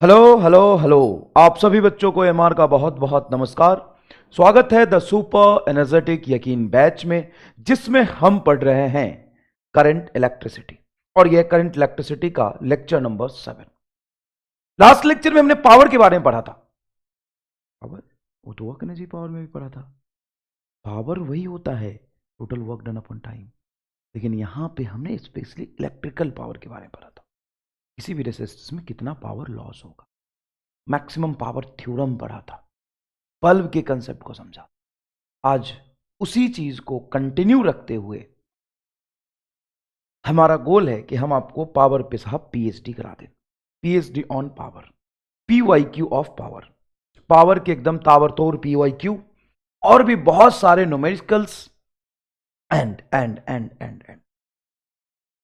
Hello hello hello. आप सभी बच्चों को एमआर का बहुत बहुत नमस्कार। स्वागत है द सुपर एनर्जेटिक यकीन बैच में, जिसमें हम पढ़ रहे हैं करंट इलेक्ट्रिसिटी। और यह करंट इलेक्ट्रिसिटी का लेक्चर नंबर 7। लास्ट लेक्चर में हमने पावर के बारे में पढ़ा था। पावर, वो तो वर्क एनर्जी पावर में भी पढ़ा था। पावर वही होता है, total work done upon time. लेकिन यहां पे हमने स्पेशली इलेक्ट्रिकल पावर के बारे में पढ़ा था। किसी भी रेसिस्टेंस में कितना पावर लॉस होगा, मैक्सिमम पावर थ्योरम पढ़ा था, बल्ब के कंसेप्ट को समझा। आज उसी चीज को कंटिन्यू रखते हुए हमारा गोल है कि हम आपको पावर पे साहब पीएचडी करा दें। PhD on power, PYQ of power, power के एकदम ताबड़तोड़ पीवाईक्यू, और भी बहुत सारे numericals and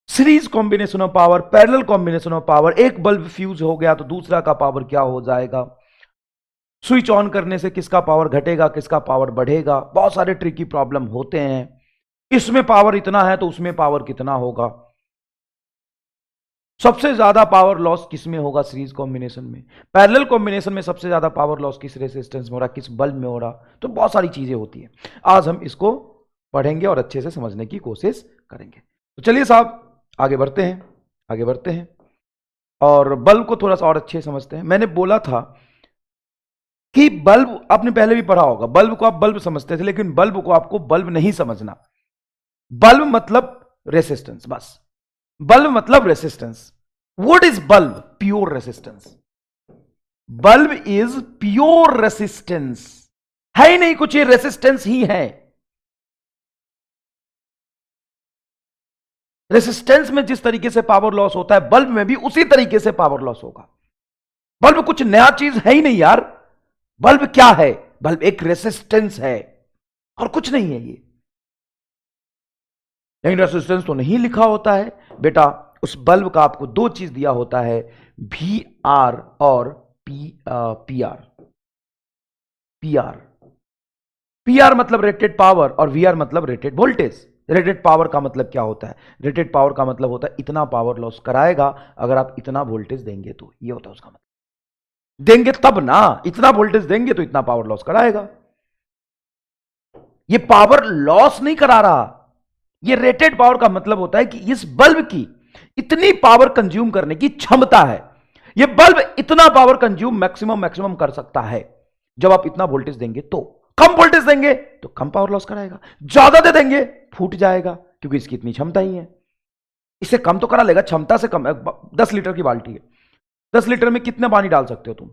series combination of power, parallel combination of power. एक बल्ब फ्यूज हो गया तो दूसरा का पावर क्या हो जाएगा, स्विच ऑन करने से किसका पावर घटेगा, किसका पावर बढ़ेगा। बहुत सारे ट्रिकी प्रॉब्लम होते हैं। इसमें पावर इतना है तो उसमें पावर कितना होगा, सबसे ज्यादा पावर लॉस किसमें होगा, सीरीज कॉम्बिनेशन में। पैरेलल कॉम्बिनेशन में सबसे ज्यादा पावर लॉस किस रेजिस्टेंस में हो रहा, किस बल्ब में हो रहा। तो बहुत सारी चीजें होती है। आज हम इसको पढ़ेंगे और अच्छे से समझने की कोशिश करेंगे। तो चलिए साहब आगे बढ़ते हैं और बल्ब को थोड़ा सा और अच्छे समझते हैं। मैंने बोला था कि बल्ब आपने पहले भी पढ़ा होगा, बल्ब को आप बल्ब समझते थे, लेकिन बल्ब को आपको बल्ब नहीं समझना। बल्ब मतलब रेसिस्टेंस, बस। बल्ब मतलब resistance. What is bulb? Pure resistance. Bulb is pure resistance. है ही नहीं कुछ, ये रेसिस्टेंस ही है। रेसिस्टेंस में जिस तरीके से पावर लॉस होता है, बल्ब में भी उसी तरीके से पावर लॉस होगा। बल्ब कुछ नया चीज है ही नहीं यार। बल्ब क्या है? बल्ब एक रेसिस्टेंस है और कुछ नहीं है ये। लेकिन रेसिस्टेंस तो नहीं लिखा होता है बेटा। उस बल्ब का आपको दो चीज दिया होता है, वी आर और पी आर। पी आर मतलब रेटेड पावर और वी आर मतलब रेटेड वोल्टेज। रेटेड पावर का मतलब क्या होता है? रेटेड पावर का मतलब होता है इतना पावर लॉस कराएगा अगर आप इतना वोल्टेज देंगे तो। ये होता है उसका मतलब। देंगे तब ना, इतना वोल्टेज देंगे तो इतना पावर लॉस कराएगा। ये पावर लॉस नहीं करा रहा। ये रेटेड पावर का मतलब होता है कि इस बल्ब की इतनी पावर कंज्यूम करने की क्षमता है। ये बल्ब इतना पावर कंज्यूम मैक्सिमम कर सकता है। जब आप इतना वोल्टेज देंगे तो, कम वोल्टेज देंगे तो कम पावर लॉस कराएगा, ज्यादा दे देंगे फूट जाएगा, क्योंकि इसकी इतनी क्षमता ही है। इससे कम तो करा लेगा, क्षमता से कम। 10 लीटर की बाल्टी है, 10 लीटर में कितना पानी डाल सकते हो तुम?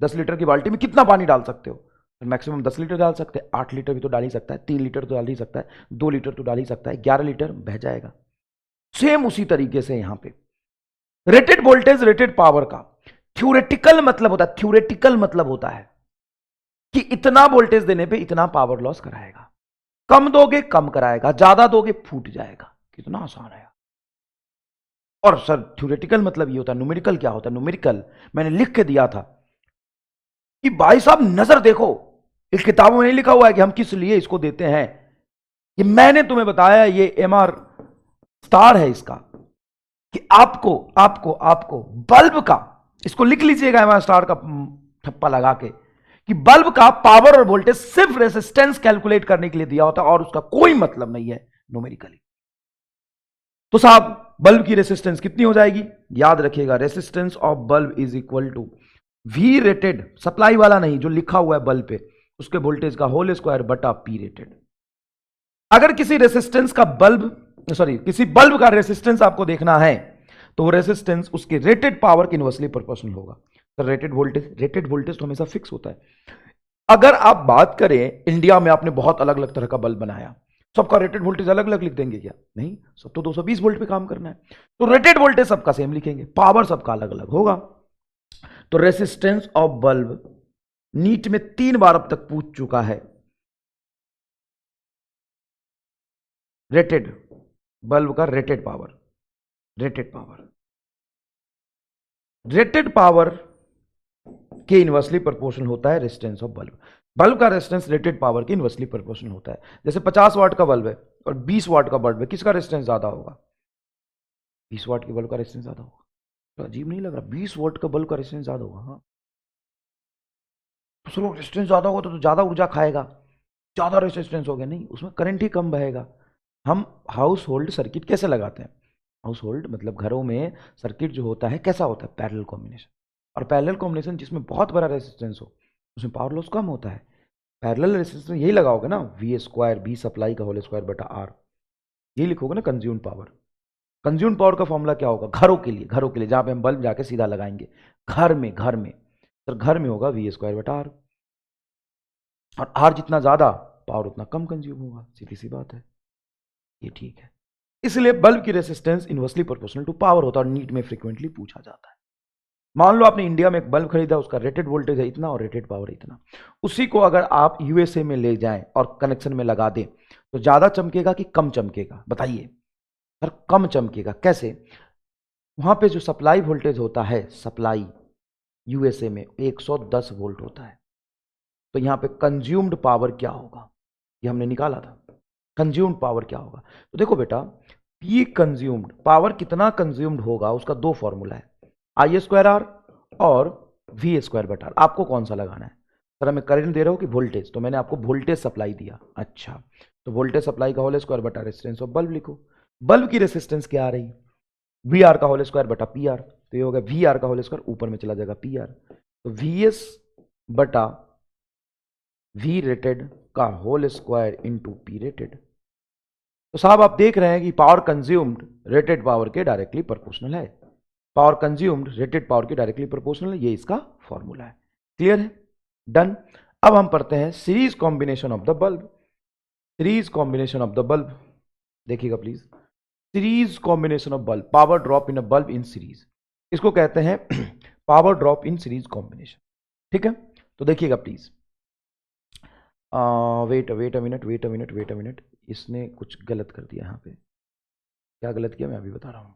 10 लीटर की बाल्टी में कितना पानी डाल सकते हो? मैक्सिमम 10 लीटर डाल सकते हैं। 8 लीटर भी तो डाल ही सकता है, 3 लीटर तो डाल ही सकता है, 2 लीटर तो डाल ही सकता है, 11 लीटर बह जाएगा। सेम उसी तरीके से यहां पे रेटेड वोल्टेज रेटेड पावर का थ्योरेटिकल मतलब होता है, थ्योरेटिकल मतलब होता है कि इतना वोल्टेज देने पे इतना पावर लॉस कराएगा। कम दोगे कम कराएगा, ज्यादा दोगे फूट जाएगा। कितना आसान है। और सर थ्योरेटिकल मतलब ये होता है। न्यूमेरिकल क्या होता है? न्यूमेरिकल मैंने लिख के दिया था कि भाई साहब नजर देखो, इस किताबों में नहीं लिखा हुआ है कि हम किस लिए इसको देते हैं। ये मैंने तुम्हें बताया, ये एमआर स्टार है इसका, कि आपको आपको आपको बल्ब का, इसको लिख लीजिएगा एमआर स्टार का ठप्पा लगा के, कि बल्ब का पावर और वोल्टेज सिर्फ रेसिस्टेंस कैलकुलेट करने के लिए दिया होता है और उसका कोई मतलब नहीं है न्यूमेरिकली। तो साहब बल्ब की रेसिस्टेंस कितनी हो जाएगी? याद रखिएगा, resistance of bulb is equal to V rated, supply वाला नहीं, जो लिखा हुआ है बल्ब पे, उसके वोल्टेज का होल स्क्वायर बटा पी रेटेड। अगर किसी रेसिस्टेंस का किसी बल्ब का रेसिस्टेंस आपको देखना है तो वो रेसिस्टेंस उसके रेटेड पावर के इनवर्सली प्रोपोर्शनल होगा। तो रेटेड वोल्टेज तो हमेशा फिक्स होता है। अगर आप बात करें, इंडिया में आपने बहुत अलग अलग तरह का बल्ब बनाया, सबका रेटेड वोल्टेज अलग अलग लिख देंगे क्या? नहीं, सब तो 220 वोल्ट पे काम करना है, तो रेटेड वोल्टेज सबका सेम लिखेंगे, पावर सबका अलग अलग होगा। तो रेसिस्टेंस ऑफ बल्ब नीट में 3 बार अब तक पूछ चुका है। रेटेड बल्ब का रेटेड पावर, रेटेड पावर के इनवर्सली प्रोपोर्शनल होता है रेजिस्टेंस ऑफ बल्ब। बल्ब का रेजिस्टेंस रेटेड पावर के इनवर्सली प्रोपोर्शनल होता है। जैसे 50 वाट का बल्ब है और 20 वाट का बल्ब है, किसका रेजिस्टेंस ज्यादा होगा? 20 वाट के बल्ब का रेजिस्टेंस ज्यादा होगा। तो अजीब नहीं लग रहा? 20 वोल्ट का बल्ब का रेजिस्टेंस ज्यादा होगा। हाँ, तो रेजिस्टेंस ज्यादा होगा तो ज्यादा ऊर्जा खाएगा, ज्यादा रेजिस्टेंस हो गया, नहीं, उसमें करंट ही कम बहेगा। हम हाउस होल्ड सर्किट कैसे लगाते हैं? हाउस होल्ड मतलब घरों में सर्किट जो होता है कैसा होता है? Parallel combination. और पैरेलल कॉम्बिनेशन जिसमें बहुत बड़ा रेजिस्टेंस हो उसमें पावर लॉस कम होता है। पैरेलल रेजिस्टेंस यही लगाओगे ना, वी स्क्वायर बी सप्लाई का होल स्क्वायर बटा आर, यही लिखोगे ना कंज्यूम पावर। कंज्यूम पावर का फॉर्मूला क्या होगा? घरों के लिए, घरों के लिए जहां पे हम बल्ब जाके सीधा लगाएंगे, घर में सर घर में होगा वी स्क्वायर बटा आर, और आर जितना ज्यादा पावर उतना कम कंज्यूम होगा, सीधी सी बात है, ये ठीक है। इसलिए बल्ब की resistance inversely proportional to power होता है और नीट में फ्रीक्वेंटली पूछा जाता है। मान लो आपने इंडिया में एक बल्ब खरीदा, उसका रेटेड वोल्टेज है इतना और रेटेड पावर है इतना, उसी को अगर आप यूएसए में ले जाएं और कनेक्शन में लगा दें तो ज्यादा चमकेगा कि कम चमकेगा? बताइए सर। कम चमकेगा। कैसे? वहां पे जो सप्लाई वोल्टेज होता है, सप्लाई यूएसए में 110 वोल्ट होता है, तो यहां पे कंज्यूम्ड पावर क्या होगा ये हमने निकाला था। कंज्यूम्ड पावर क्या होगा? तो देखो बेटा, पी कंज्यूम्ड पावर कितना कंज्यूम्ड होगा उसका दो फॉर्मूला है, आई स्क्वायर आर और वी स्क्वायर बटा आर। आपको कौन सा लगाना है? सर हमें करंट दे रहे हो कि वोल्टेज? तो मैंने आपको वोल्टेज सप्लाई दिया। अच्छा, तो वोल्टेज सप्लाई का होल स्क्वायर बटा रेजिस्टेंस ऑफ बल्ब लिखो। बल्ब की रेजिस्टेंस क्या आ रही? वी आर का होल स्क्वायर बटा पी आर, तो ये होगा वी आर का होल स्क्वायर, ऊपर में चला जाएगा पी आर, तो वी एस बटा वी रेटेड का whole square into P rated. तो साहब आप देख रहे हैं कि पावर कंज्यूम्ड रेटेड पावर के डायरेक्टली प्रोपोर्शनल है, पावर कंज्यूम्ड रेटेड पावर के डायरेक्टली प्रोपोर्शनल है, ये इसका फॉर्मूला है। क्लियर है? डन। अब हम पढ़ते हैं series combination of the bulb. Series combination of the bulb देखिएगा please. Series combination of bulb, power drop in a bulb in series, इसको कहते हैं power drop in series combination. ठीक है, तो देखिएगा प्लीज। वेट अ मिनट, इसने कुछ गलत कर दिया यहाँ पे। क्या गलत किया मैं अभी बता रहा हूं।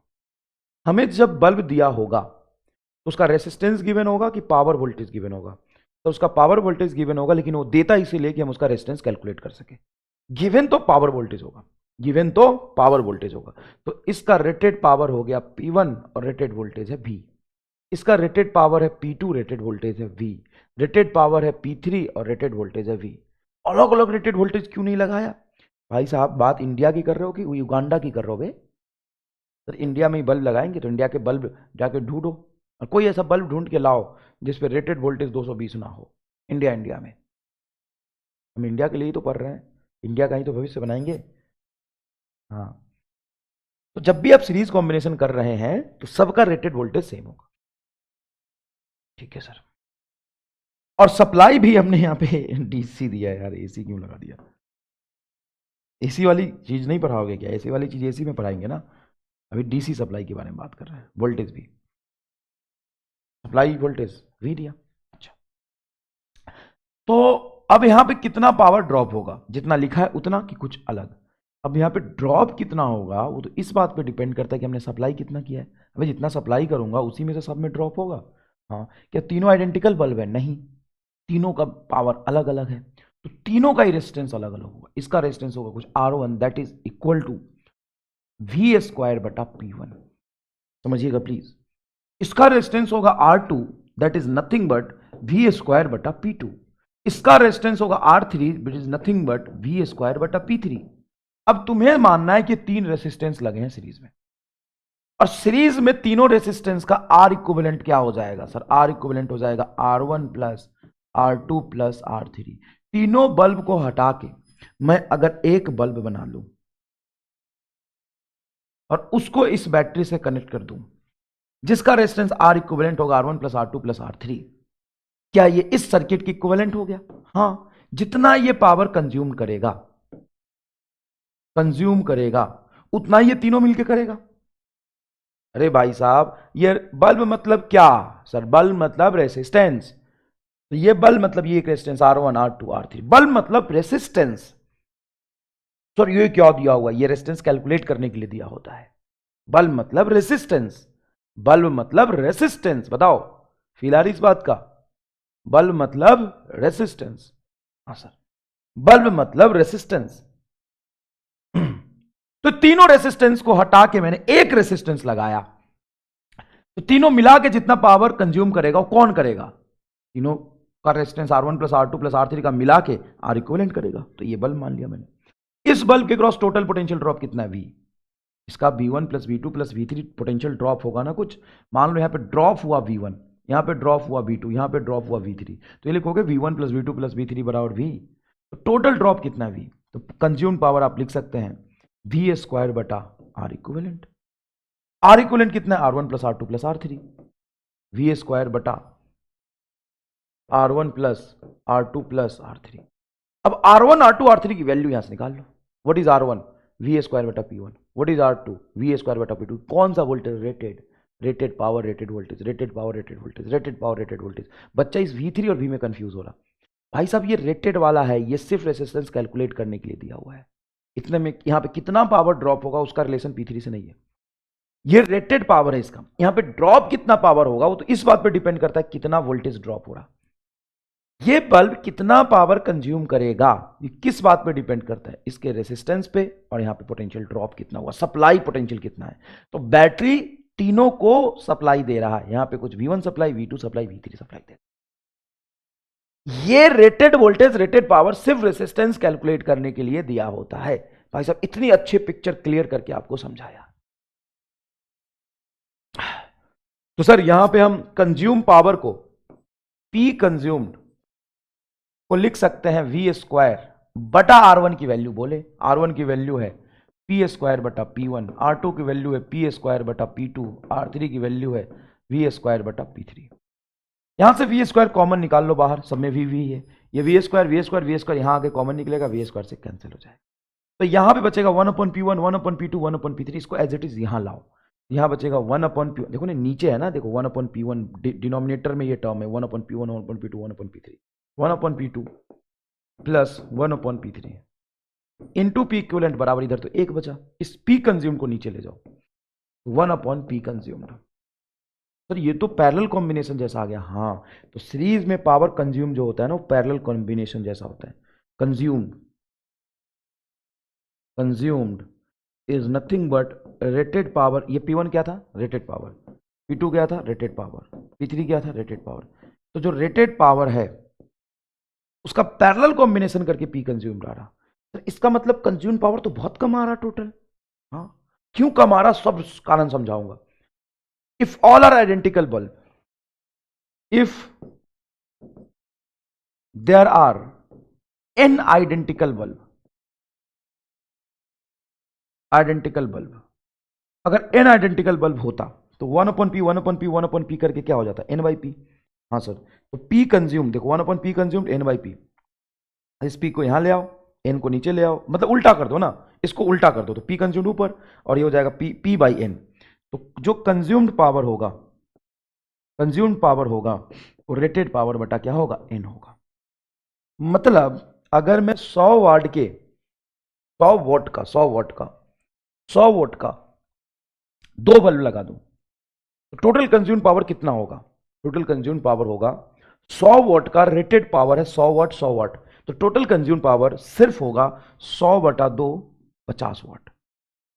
हमें जब बल्ब दिया होगा तो उसका रेसिस्टेंस गिवन होगा कि पावर वोल्टेज गिवन होगा? तो उसका पावर वोल्टेज गिवन होगा, लेकिन वो देता इसीलिए कि हम उसका रेसिस्टेंस कैलकुलेट कर सके। गिवन तो पावर वोल्टेज होगा, गिवन तो पावर वोल्टेज होगा। तो इसका रेटेड पावर हो गया P1 और रेटेड वोल्टेज है V। इसका रेटेड पावर है P2, रेटेड वोल्टेज है V। रेटेड पावर है P3 और रेटेड वोल्टेज है V। अलग अलग रेटेड वोल्टेज क्यों नहीं लगाया? भाई साहब बात इंडिया की कर रहे हो कि युगांडा की कर रहे हो बे? सर इंडिया में ही बल्ब लगाएंगे तो इंडिया के बल्ब जाके ढूंढो और कोई ऐसा बल्ब ढूंढ के लाओ जिस पे रेटेड वोल्टेज 220 ना हो। इंडिया में हम इंडिया के लिए ही तो पढ़ रहे हैं, इंडिया का ही तो भविष्य बनाएंगे। हाँ, तो जब भी आप सीरीज कॉम्बिनेशन कर रहे हैं तो सबका रेटेड वोल्टेज सेम होगा। ठीक है सर। और सप्लाई भी हमने यहां पे डीसी दिया है यार, एसी क्यों लगा दिया? एसी वाली चीज नहीं पढ़ाओगे क्या? एसी वाली चीज एसी में पढ़ाएंगे ना, अभी डीसी सप्लाई के बारे में बात कर रहे हैं। वोल्टेज भी सप्लाई वोल्टेज वी दिया। अच्छा, तो अब यहां पे कितना पावर ड्रॉप होगा? जितना लिखा है उतना कि कुछ अलग? अब यहां पे ड्रॉप कितना होगा वो तो इस बात पे डिपेंड करता है कि हमने सप्लाई कितना किया है। अभी जितना सप्लाई करूंगा उसी में से सब में ड्रॉप होगा। हाँ, क्या तीनों आइडेंटिकल बल्ब है? नहीं, तीनों का पावर अलग अलग है, तो तीनों का ही रेजिस्टेंस अलग अलग होगा। इसका रेजिस्टेंस होगा कुछ R1 that is equal to V square बटा P1। समझिएगा प्लीज। इसका रेजिस्टेंस होगा R2 that is nothing but V square बटा P2। इसका रेजिस्टेंस होगा R3 which is nothing but V square बटा P3। अब तुम्हें मानना है कि तीन रेसिस्टेंस लगे हैं सीरीज में, और सीरीज में तीनों रेसिस्टेंस का आर इक्विवेलेंट क्या हो जाएगा? सर आर इक्विवेलेंट हो जाएगा R1 plus R2 plus R3। तीनों बल्ब को हटा के मैं अगर एक बल्ब बना लूं और उसको इस बैटरी से कनेक्ट कर दूं जिसका रेजिस्टेंस आर इक्विवेलेंट होगा R1 plus R2 plus R3, क्या ये इस सर्किट की इक्विवेलेंट हो गया? हाँ, जितना ये पावर कंज्यूम करेगा उतना ये तीनों मिलकर करेगा। अरे भाई साहब, ये बल्ब मतलब क्या? सर बल्ब मतलब रेसिस्टेंस, तो ये बल्ब मतलब ये एक resistance R1 R2 R3, bulb मतलब रेसिस्टेंस। सर ये क्या दिया हुआ? ये रेसिस्टेंस कैलकुलेट करने के लिए दिया होता है। बल्ब मतलब रेसिस्टेंस, बल्ब मतलब रेसिस्टेंस। बताओ फील आ रही इस बात का? बल्ब मतलब रेसिस्टेंस। हाँ सर, बल्ब मतलब रेसिस्टेंस। तो तीनों रेसिस्टेंस को हटा के मैंने एक रेसिस्टेंस लगाया, तो तीनों मिला के जितना पावर कंज्यूम करेगा वो कौन करेगा? तीनों का resistance R1 plus R2 plus R3 का मिला के R इक्विवेलेंट करेगा। तो ये बल्ब मान लिया मैंने। इस बल्ब के क्रॉस टोटल पोटेंशियल ड्रॉप कितना है? V। इसका V1 plus V2 plus V3 potential drop होगा ना कुछ। मान लो यहाँ पे ड्रॉप हुआ V1, यहाँ पे ड्रॉप हुआ V2, यहाँ पे ड्रॉप हुआ V3, तो ये लिखोगे V1 plus V2 plus V3 बराबर V। तो टोटल ड्रॉप कितना है? V। तो कंज्यूम पावर आप लिख सकते हैं V स्क्वायर बटा R इक्विवेलेंट। R इक्विवेलेंट कितना है? R1 plus R2 plus R3। V square बटा R1 plus R2 plus R3। अब R1 R2 R3 की वैल्यू यहां से निकाल लो। What is R1? V square बटा P1। What is R2? V square बटा P2। कौन सा voltage? Rated power rated voltage, rated power rated voltage, rated power rated voltage. बच्चा इस V3 और V में कंफ्यूज हो रहा। भाई साहब ये रेटेड वाला है, ये सिर्फ रेजिस्टेंस कैलकुलेट करने के लिए दिया हुआ है। इतने में यहां पे कितना पावर ड्रॉप होगा उसका रिलेशन P3 से नहीं है। ये रेटेड पावर है इसका। यहां पे ड्रॉप कितना पावर होगा वो तो इस बात पे डिपेंड करता है कितना वोल्टेज ड्रॉप हो रहा। ये बल्ब कितना पावर कंज्यूम करेगा ये किस बात पे डिपेंड करता है? इसके रेजिस्टेंस पे, और यहां पे पोटेंशियल ड्रॉप कितना हुआ, सप्लाई पोटेंशियल कितना है। तो बैटरी तीनों को सप्लाई दे रहा है। यहां पे कुछ V1 supply, V2 supply, V3 supply दे रहा है। ये रेटेड वोल्टेज रेटेड पावर सिर्फ रेजिस्टेंस कैलकुलेट करने के लिए दिया होता है। भाई साहब इतनी अच्छी पिक्चर क्लियर करके आपको समझाया। तो सर यहां पे हम कंज्यूम पावर को P कंज्यूम्ड को लिख सकते हैं V स्क्वायर बटा R1 की वैल्यू बोले। R1 की वैल्यू है P स्क्वायर बटा P1, R2 की वैल्यू है P स्क्वायर बटा P2, R3 की वैल्यू है V स्क्वायर बटा P3। यहां से V स्क्वायर कॉमन निकाल लो बाहर, सब में V है। ये V square V square V square यहां आगे कॉमन निकलेगा, V स्क्वायर से कैंसिल हो जाएगा। तो यहां पे बचेगा 1/P1, 1/P2, 1/P3। इसको एज इट इज यहां लाओ। यहां बचेगा 1/P1। देखो ना नीचे है ना, देखो 1/P1 डिनोमिनेटर में ये टर्म है 1/P1, 1/P2, 1/P3, 1/P2 plus 1/P3 into P equivalent बराबर इधर तो एक बचा। इस P कंज्यूम को नीचे ले जाओ, 1/P कंज्यूम्ड। सर ये तो पैरेलल कॉम्बिनेशन जैसा आ गया। हाँ तो सीरीज में पावर कंज्यूम जो होता है ना वो पैरेलल कॉम्बिनेशन जैसा होता है। Consumed is nothing but rated power. ये P1 क्या था? Rated power. P2 क्या था? Rated power. P3 क्या था? Rated power. तो जो रेटेड पावर है उसका पैरेलल कॉम्बिनेशन करके P कंज्यूम्ड आ रहा। तो इसका मतलब कंज्यूम पावर तो बहुत कम आ रहा टोटल। हाँ क्यों कम आ रहा सब कारण समझाऊंगा। If all are identical bulb, if there are n identical bulb, अगर n आइडेंटिकल बल्ब होता तो 1/P 1/P 1/P करके क्या हो जाता? n/P। हाँ सर तो P कंज्यूम देखो 1/P कंज्यूम्ड n/P। इस P को यहां ले आओ, n को नीचे ले आओ, मतलब उल्टा कर दो ना, इसको उल्टा कर दो तो P कंज्यूम्ड ऊपर और ये हो जाएगा P/n। तो जो कंज्यूम्ड पावर होगा वो रेटेड पावर बटा क्या होगा? n होगा। मतलब अगर मैं 100 वाट के 100 वोट का 2 बल्ब लगा दूं तो टोटल कंज्यूम पावर कितना होगा? टोटल कंज्यूम पावर होगा 100 वोट का रेटेड पावर है 100 वाट, तो टोटल कंज्यूम पावर सिर्फ होगा 100/2 50 वाट।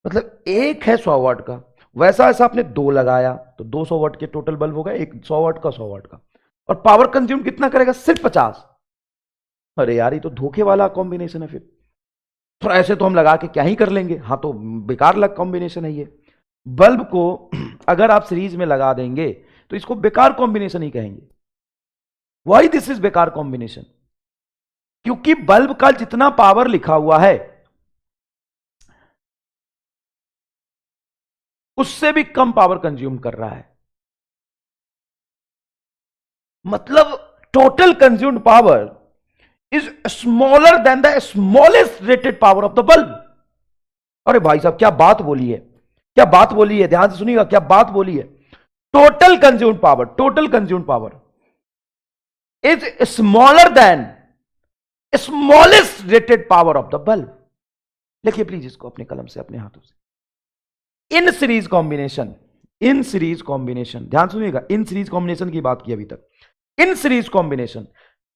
मतलब एक है 100 वाट का, वैसा ऐसा आपने 2 लगाया तो 200 वाट के टोटल बल्ब होगा, एक 100 वाट का 100 वाट का, और पावर कंज्यूम कितना करेगा? सिर्फ 50। अरे यार ये तो धोखे वाला कॉम्बिनेशन है। फिर तो ऐसे तो हम लगा के क्या ही कर लेंगे। हाँ तो बेकार लग कॉम्बिनेशन है ये। बल्ब को अगर आप सीरीज में लगा देंगे तो इसको बेकार कॉम्बिनेशन ही कहेंगे। व्हाई दिस इज बेकार कॉम्बिनेशन? क्योंकि बल्ब का जितना पावर लिखा हुआ है उससे भी कम पावर कंज्यूम कर रहा है। मतलब total consumed power is smaller than the smallest rated power of the bulb. अरे भाई साहब क्या बात बोली है, क्या बात बोली है, ध्यान से सुनिएगा क्या बात बोली है। Total consumed power is smaller than smallest rated power of the bulb. लिखिए प्लीज इसको अपने कलम से, अपने हाथों से। इन सीरीज कॉम्बिनेशन ध्यान सुनिएगा, इन सीरीज कॉम्बिनेशन की बात की अभी तक। इन series combination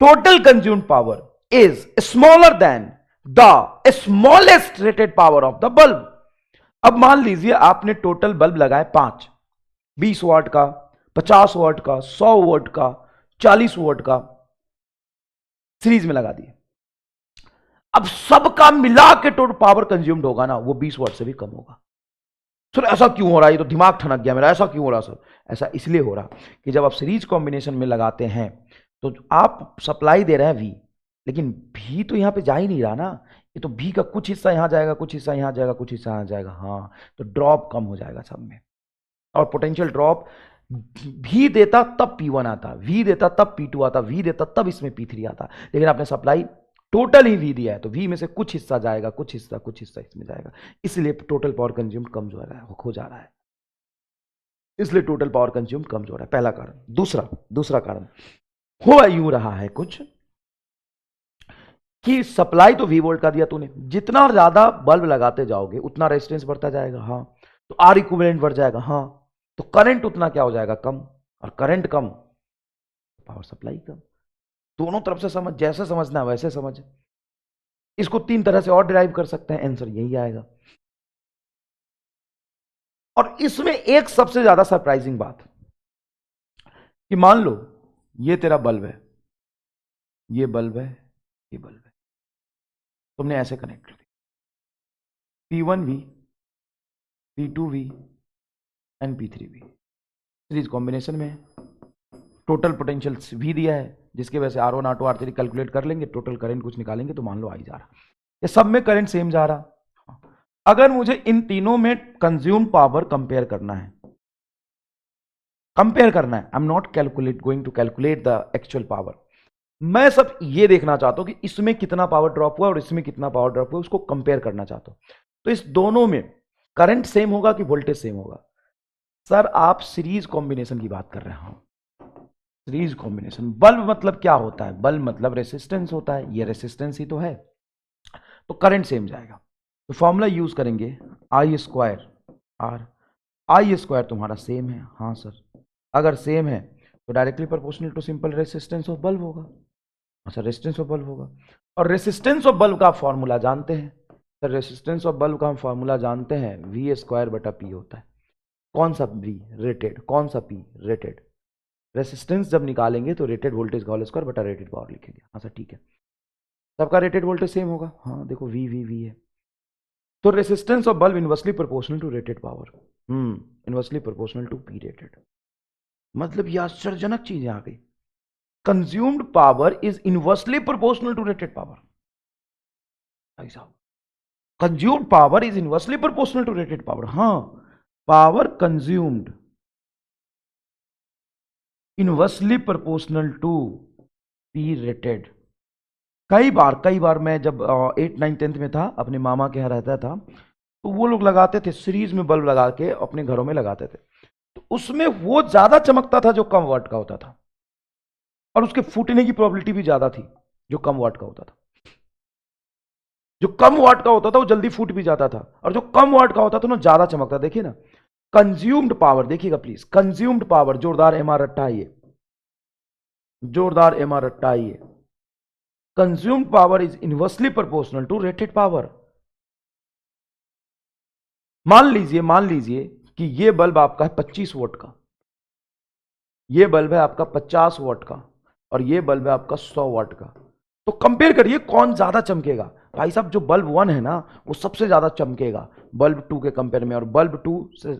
total consumed power is smaller than the smallest rated power of the bulb. अब मान लीजिए आपने टोटल बल्ब लगाए 5, 20 वाट का, 50 वाट का, 100 वाट का, 40 वाट का सीरीज में लगा दिए। अब सबका मिला के टोटल पावर कंज्यूम्ड होगा ना, वो 20 वाट से भी कम होगा। सर ऐसा क्यों हो रहा है, ये तो दिमाग ठनक गया मेरा, ऐसा क्यों हो रहा सर? ऐसा इसलिए हो रहा कि जब आप सीरीज कॉम्बिनेशन में लगाते हैं तो आप सप्लाई दे रहे हैं वी, लेकिन भी तो यहां पे जा ही नहीं रहा ना, ये तो भी का कुछ हिस्सा यहां जाएगा, कुछ हिस्सा यहां जाएगा, कुछ हिस्सा यहां जाएगा। हाँ, तो ड्रॉप कम हो जाएगा सब में, और पोटेंशियल ड्रॉप भी देता तब P1 आता, वी देता तब P2 आता, वी देता तब इसमें P3 आता, लेकिन आपने सप्लाई टोटल ही वी दिया है तो वी में से कुछ हिस्सा जाएगा, कुछ हिस्सा इसमें जाएगा, इसलिए टोटल पावर कंज्यूम कम हो रहा है, खो जा रहा है, इसलिए टोटल पावर कंज्यूम कम हो रहा है, पहला कारण। दूसरा कारण हुआ यूं रहा है कुछ कि सप्लाई तो वी वोल्ट का दिया तूने, जितना ज्यादा बल्ब लगाते जाओगे उतना रेजिस्टेंस बढ़ता जाएगा, हाँ, तो आर इक्विवेलेंट बढ़ जाएगा, हाँ, तो करंट उतना क्या हो जाएगा, कम, और करंट कम, पावर सप्लाई कम। दोनों तरफ से समझ, जैसे समझना है वैसे समझ। इसको 3 तरह से और डिराइव कर सकते हैं, आंसर यही आएगा। और इसमें एक सबसे ज्यादा सरप्राइजिंग बात कि मान लो ये तेरा बल्ब है, ये बल्ब है, ये बल्ब है, तुमने ऐसे कनेक्ट कर दिया, P1V, P2V and P3V series combination में, टोटल पोटेंशियल V दिया है, जिसके वजह से R1 R2 R3 कैलकुलेट कर लेंगे, टोटल करंट कुछ निकालेंगे तो मान लो आई जा रहा, ये सब में करंट सेम जा रहा। अगर मुझे इन तीनों में कंज्यूम पावर कंपेयर करना है, I am not going to calculate the actual power, मैं सब ये देखना चाहता हूं कि इसमें कितना पावर ड्रॉप हुआ और इसमें कितना पावर ड्रॉप हुआ, उसको कंपेयर करना चाहता हूं। तो इस दोनों में करंट सेम होगा कि वोल्टेज सेम होगा? सर आप सीरीज कॉम्बिनेशन की बात कर रहे हो, सीरीज कॉम्बिनेशन। बल्ब मतलब क्या होता है? बल्ब मतलब रेसिस्टेंस होता है, ये रेसिस्टेंस ही तो है, तो करंट सेम जाएगा। तो फॉर्मूला यूज करेंगे I square R, I square तुम्हारा सेम है, हाँ सर, अगर सेम है तो directly proportional to simple resistance of bulb होगा, अच्छा रेसिस्टेंस ऑफ बल्ब होगा। और रेसिस्टेंस ऑफ बल्ब का फॉर्मूला जानते हैं सर, रेसिस्टेंस ऑफ बल्ब का हम फॉर्मूला जानते हैं, वी स्क्वायर बटा पी होता है। कौन सा वी? रेटेड। कौन सा पी? रेटेड। रेसिस्टेंस जब निकालेंगे तो रेटेड वोल्टेज का होल स्क्वायर बटा रेटेड पावर लिखेंगे, हाँ सर ठीक है, सबका रेटेड वोल्टेज सेम होगा, हाँ देखो वी वी वी है, तो resistance of bulb inversely proportional to rated power, inversely proportional to P rated. मतलब ये आश्चर्यजनक चीज आ गई, consumed power is inversely proportional to rated power. भाई साहब, consumed power is inversely proportional to rated power, हाँ, power consumed inversely proportional to P rated. कई बार मैं जब 8, 9, 10th में था, अपने मामा के यहाँ रहता था, तो वो लोग लगाते थे सीरीज में बल्ब लगा के अपने घरों में लगाते थे, तो उसमें वो ज्यादा चमकता था जो कम वाट का होता था, और उसके फूटने की प्रोबेबिलिटी भी ज्यादा थी जो कम वाट का होता था। जो कम वाट का होता था वो जल्दी फूट भी जाता था, और जो कम वाट का होता था ना ज्यादा चमकता। देखिए ना, कंज्यूम्ड पावर देखिएगा प्लीज, कंज्यूम्ड पावर, जोरदार एमआर रट्टा आइए, जोरदार एमआर रट्टा आइए, consumed power is inversely proportional to rated power. मान लीजिए कि ये बल्ब आपका है 25 वाट का, ये बल्ब है आपका 50 वाट का, और ये बल्ब है आपका 100 वाट का, तो कंपेयर करिए कौन ज्यादा चमकेगा। भाई साहब, जो बल्ब 1 है ना वो सबसे ज्यादा चमकेगा बल्ब 2 के कंपेयर में, और बल्ब 2 से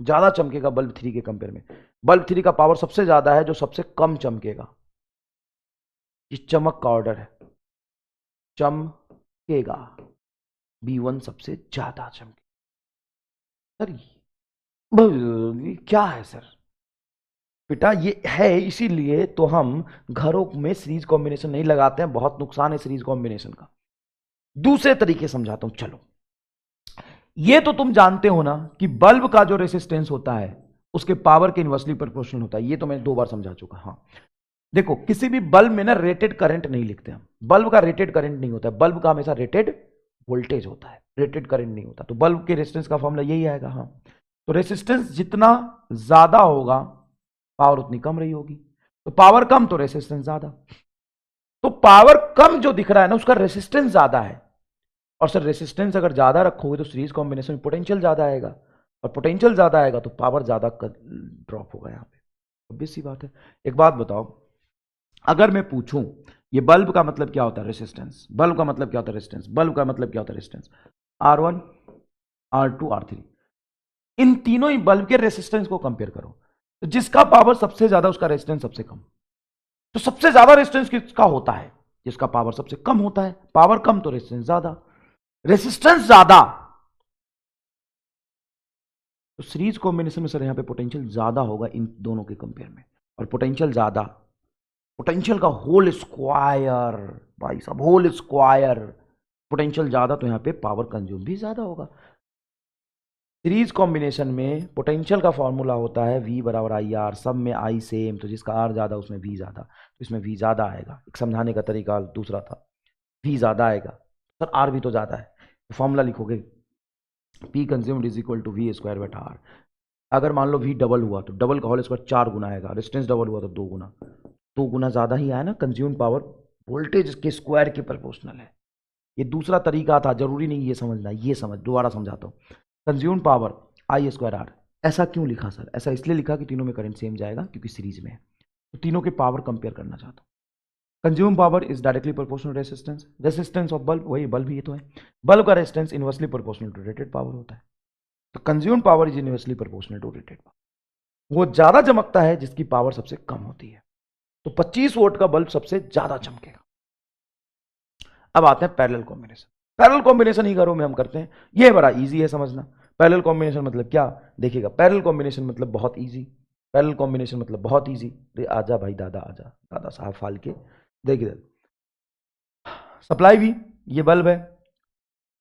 ज्यादा चमकेगा बल्ब 3 के कंपेयर में। बल्ब 3 का पावर सबसे ज्यादा है, जो सबसे कम चमकेगा। ये चमक का ऑर्डर है, चमकेगा, B1 सबसे ज्यादा चमकेगा। सर क्या है सर? बेटा ये है, इसीलिए तो हम घरों में सीरीज कॉम्बिनेशन नहीं लगाते हैं, बहुत नुकसान है सीरीज कॉम्बिनेशन का। दूसरे तरीके समझाता हूं, चलो। ये तो तुम जानते हो ना कि बल्ब का जो रेसिस्टेंस होता है उसके पावर के इनवर्सली प्रोपोर्शनल होता है, ये तो मैं 2 बार समझा चुका। हाँ देखो, किसी भी बल्ब में ना रेटेड करंट नहीं लिखते हम, बल्ब का रेटेड करंट नहीं होता है, बल्ब का हमेशा रेटेड वोल्टेज होता है, रेटेड करंट नहीं होता। तो बल्ब के रेजिस्टेंस का फॉर्मूला यही आएगा। हाँ, तो रेजिस्टेंस जितना ज्यादा होगा पावर उतनी कम रही होगी, तो पावर कम तो रेजिस्टेंस ज्यादा, तो पावर कम जो दिख रहा है ना उसका रेजिस्टेंस ज्यादा है, और सर रेजिस्टेंस अगर ज्यादा रखोगे तो सीरीज कॉम्बिनेशन में पोटेंशियल ज्यादा आएगा, और पोटेंशियल ज्यादा आएगा तो पावर ज्यादा ड्रॉप होगा यहाँ पे। ऑब्वियस सी बात है। एक बात बताओ, अगर मैं पूछूं ये बल्ब का मतलब क्या होता है रेसिस्टेंस, बल्ब का मतलब क्या होता है रेसिस्टेंस, बल्ब का मतलब क्या होता है रेसिस्टेंस, R1 R2 R3, इन तीनों ही बल्ब के रेसिस्टेंस को कंपेयर करो, तो जिसका पावर सबसे ज्यादा उसका रेसिस्टेंस सबसे कम। तो सबसे ज्यादा रेसिस्टेंस किसका होता है, जिसका पावर सबसे कम होता है। पावर कम तो रेसिस्टेंस ज्यादा, रेसिस्टेंस ज्यादा तो सीरीज कॉम्बिनेशन में सर यहां पे पोटेंशियल ज्यादा होगा इन दोनों के कंपेयर में। और पोटेंशियल ज्यादा, पोटेंशियल का होल स्क्वायर, भाई साहब होल स्क्वायर, पोटेंशियल ज्यादा तो यहां पे पावर कंज्यूम भी ज्यादा होगा। सीरीज कॉम्बिनेशन में पोटेंशियल का फॉर्मूला होता है V बराबर आई आर, सब में I सेम, तो जिसका R ज्यादा उसमें V ज्यादा, तो इसमें V ज्यादा आएगा। एक समझाने का तरीका दूसरा था, V ज्यादा आएगा सर, R भी तो ज्यादा है, तो फॉर्मूला लिखोगे P consumed is equal to V square बटा R। अगर मान लो V डबल हुआ तो डबल का होल स्क्वायर 4 गुना आएगा, रेजिस्टेंस डबल हुआ तो 2 गुना ज्यादा ही आया ना। कंज्यूम पावर वोल्टेज के स्क्वायर के प्रोपोर्शनल है। ये दूसरा तरीका था, जरूरी नहीं ये समझना, ये समझ, दोबारा समझाता हूँ। Consume power I square R, ऐसा क्यों लिखा सर? ऐसा इसलिए लिखा कि तीनों में करंट सेम जाएगा क्योंकि सीरीज में है, तो तीनों के पावर कंपेयर करना चाहता हूँ। Consume power is directly proportional resistance, resistance of bulb, वही बल्ब ही तो है, बल्ब का resistance inversely proportional to rated power होता है। तो consume power is inversely proportional to rated power. वो ज्यादा चमकता है जिसकी पावर सबसे कम होती है। तो 25 वोल्ट का बल्ब सबसे ज्यादा चमकेगा। अब आते हैं पैरेलल कॉम्बिनेशन। पैरेलल कॉम्बिनेशन ही घरों में हम करते हैं, ये बड़ा इजी है समझना। पैरेलल कॉम्बिनेशन मतलब क्या, देखिएगा, पैरेलल कॉम्बिनेशन मतलब बहुत इजी, पैरेलल कॉम्बिनेशन मतलब बहुत इजी। अरे आजा भाई दादा, आजा दादा साहब फाल के। देखिए सप्लाई भी, ये बल्ब है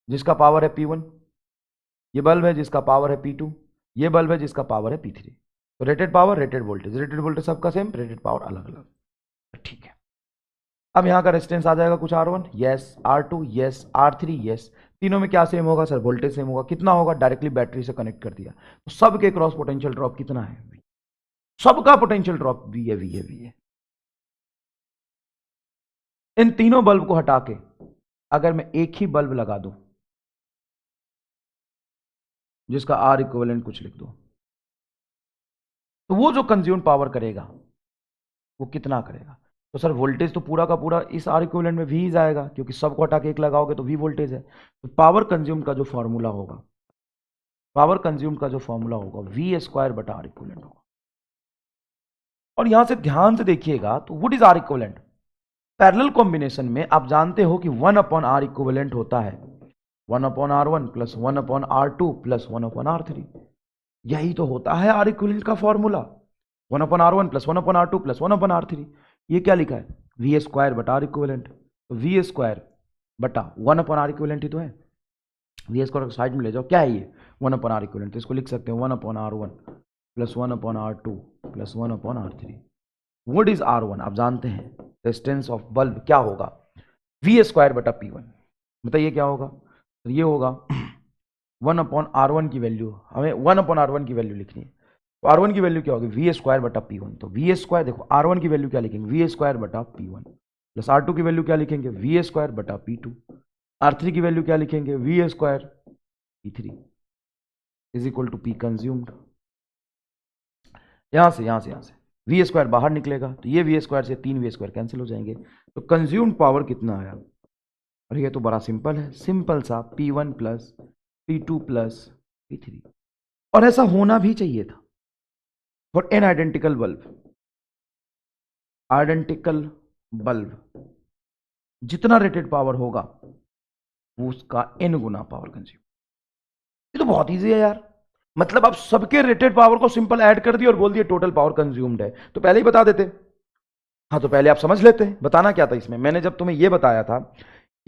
जिसका पावर है P1, ये बल्ब है जिसका पावर है P2, ये बल्ब है जिसका पावर है P3। तो रेटेड पावर, रेटेड वोल्टेज सबका सेम, रेटेड पावर अलग अलग, ठीक है। अब यहां का रेजिस्टेंस आ जाएगा कुछ R1 yes, R2 yes, R3 yes. तीनों में क्या सेम होगा सर? वोल्टेज सेम होगा। कितना होगा? डायरेक्टली बैटरी से कनेक्ट कर दिया, तो सबके क्रॉस पोटेंशियल ड्रॉप कितना है? सबका पोटेंशियल ड्रॉप V है, V है, V है। इन तीनों बल्ब को हटा के अगर मैं एक ही बल्ब लगा दूं जिसका R इक्विवेलेंट कुछ लिख दो, तो वो जो कंज्यूम पावर करेगा वो कितना करेगा? तो सर वोल्टेज तो पूरा का पूरा इस R इक्विवेलेंट में V जाएगा, क्योंकि सबको हटा के एक लगाओगे तो V वोल्टेज है। तो पावर कंज्यूम का जो फॉर्मूला होगा, पावर कंज्यूम का जो फॉर्मूला होगा V स्क्वायर बटा R इक्विवेलेंट होगा। और यहां से ध्यान से देखिएगा, तो what is R equivalent? Parallel combination में आप जानते हो कि 1 अपॉन R इक्विवेलेंट होता है 1 upon R1 plus 1 upon R2 plus 1 upon R3। यही तो होता है R इक्विवेलेंट का formula, 1 upon R1 plus 1 upon R2 plus 1 upon R3। ये क्या लिखा है? V स्क्वायर बटा R इक्विवेलेंट। तो V स्क्वायर बटा 1 अपॉन R इक्विवेलेंट ही तो है। V स्क्वायर साइड में ले जाओ, क्या है ये? 1 अपॉन R इक्विवेलेंट। तो इसको लिख सकते हैं 1 upon R1 plus 1 upon R2 plus 1 upon R3। What is R1? आप जानते हैं रेजिस्टेंस ऑफ बल्ब क्या होगा? V स्क्वायर बटा P1। बताइए क्या होगा? तो ये होगा 1 अपॉन R1 की वैल्यू, हमें 1 अपॉन R1 की वैल्यू लिखनी है। तो R1 की वैल्यू क्या होगी? V स्क्वायर बटा P1। तो V स्क्वायर, देखो R1 की वैल्यू क्या लिखेंगे? V स्क्वायर बटा P1 प्लस R2 की वैल्यू क्या लिखेंगे? V स्क्वायर बटा P2। R3 की वैल्यू क्या लिखेंगे? V square P3 is equal to P consumed. यहां से V स्क्वायर बाहर निकलेगा, तो ये V स्क्वायर से 3 V स्क्वायर कैंसिल हो जाएंगे। तो कंज्यूम्ड पावर कितना आया? और ये तो बड़ा सिंपल है, सिंपल सा P1 plus P2 plus P3। और ऐसा होना भी चाहिए था for N identical bulb. Identical bulb जितना रेटेड पावर होगा वो उसका n गुना पावर कंज्यूम। ये तो बहुत इजी है यार, मतलब आप सबके रेटेड पावर को सिंपल ऐड कर दिए और बोल दिए टोटल पावर कंज्यूम्ड है, तो पहले ही बता देते। हाँ, तो पहले आप समझ लेते। बताना क्या था इसमें? मैंने जब तुम्हें यह बताया था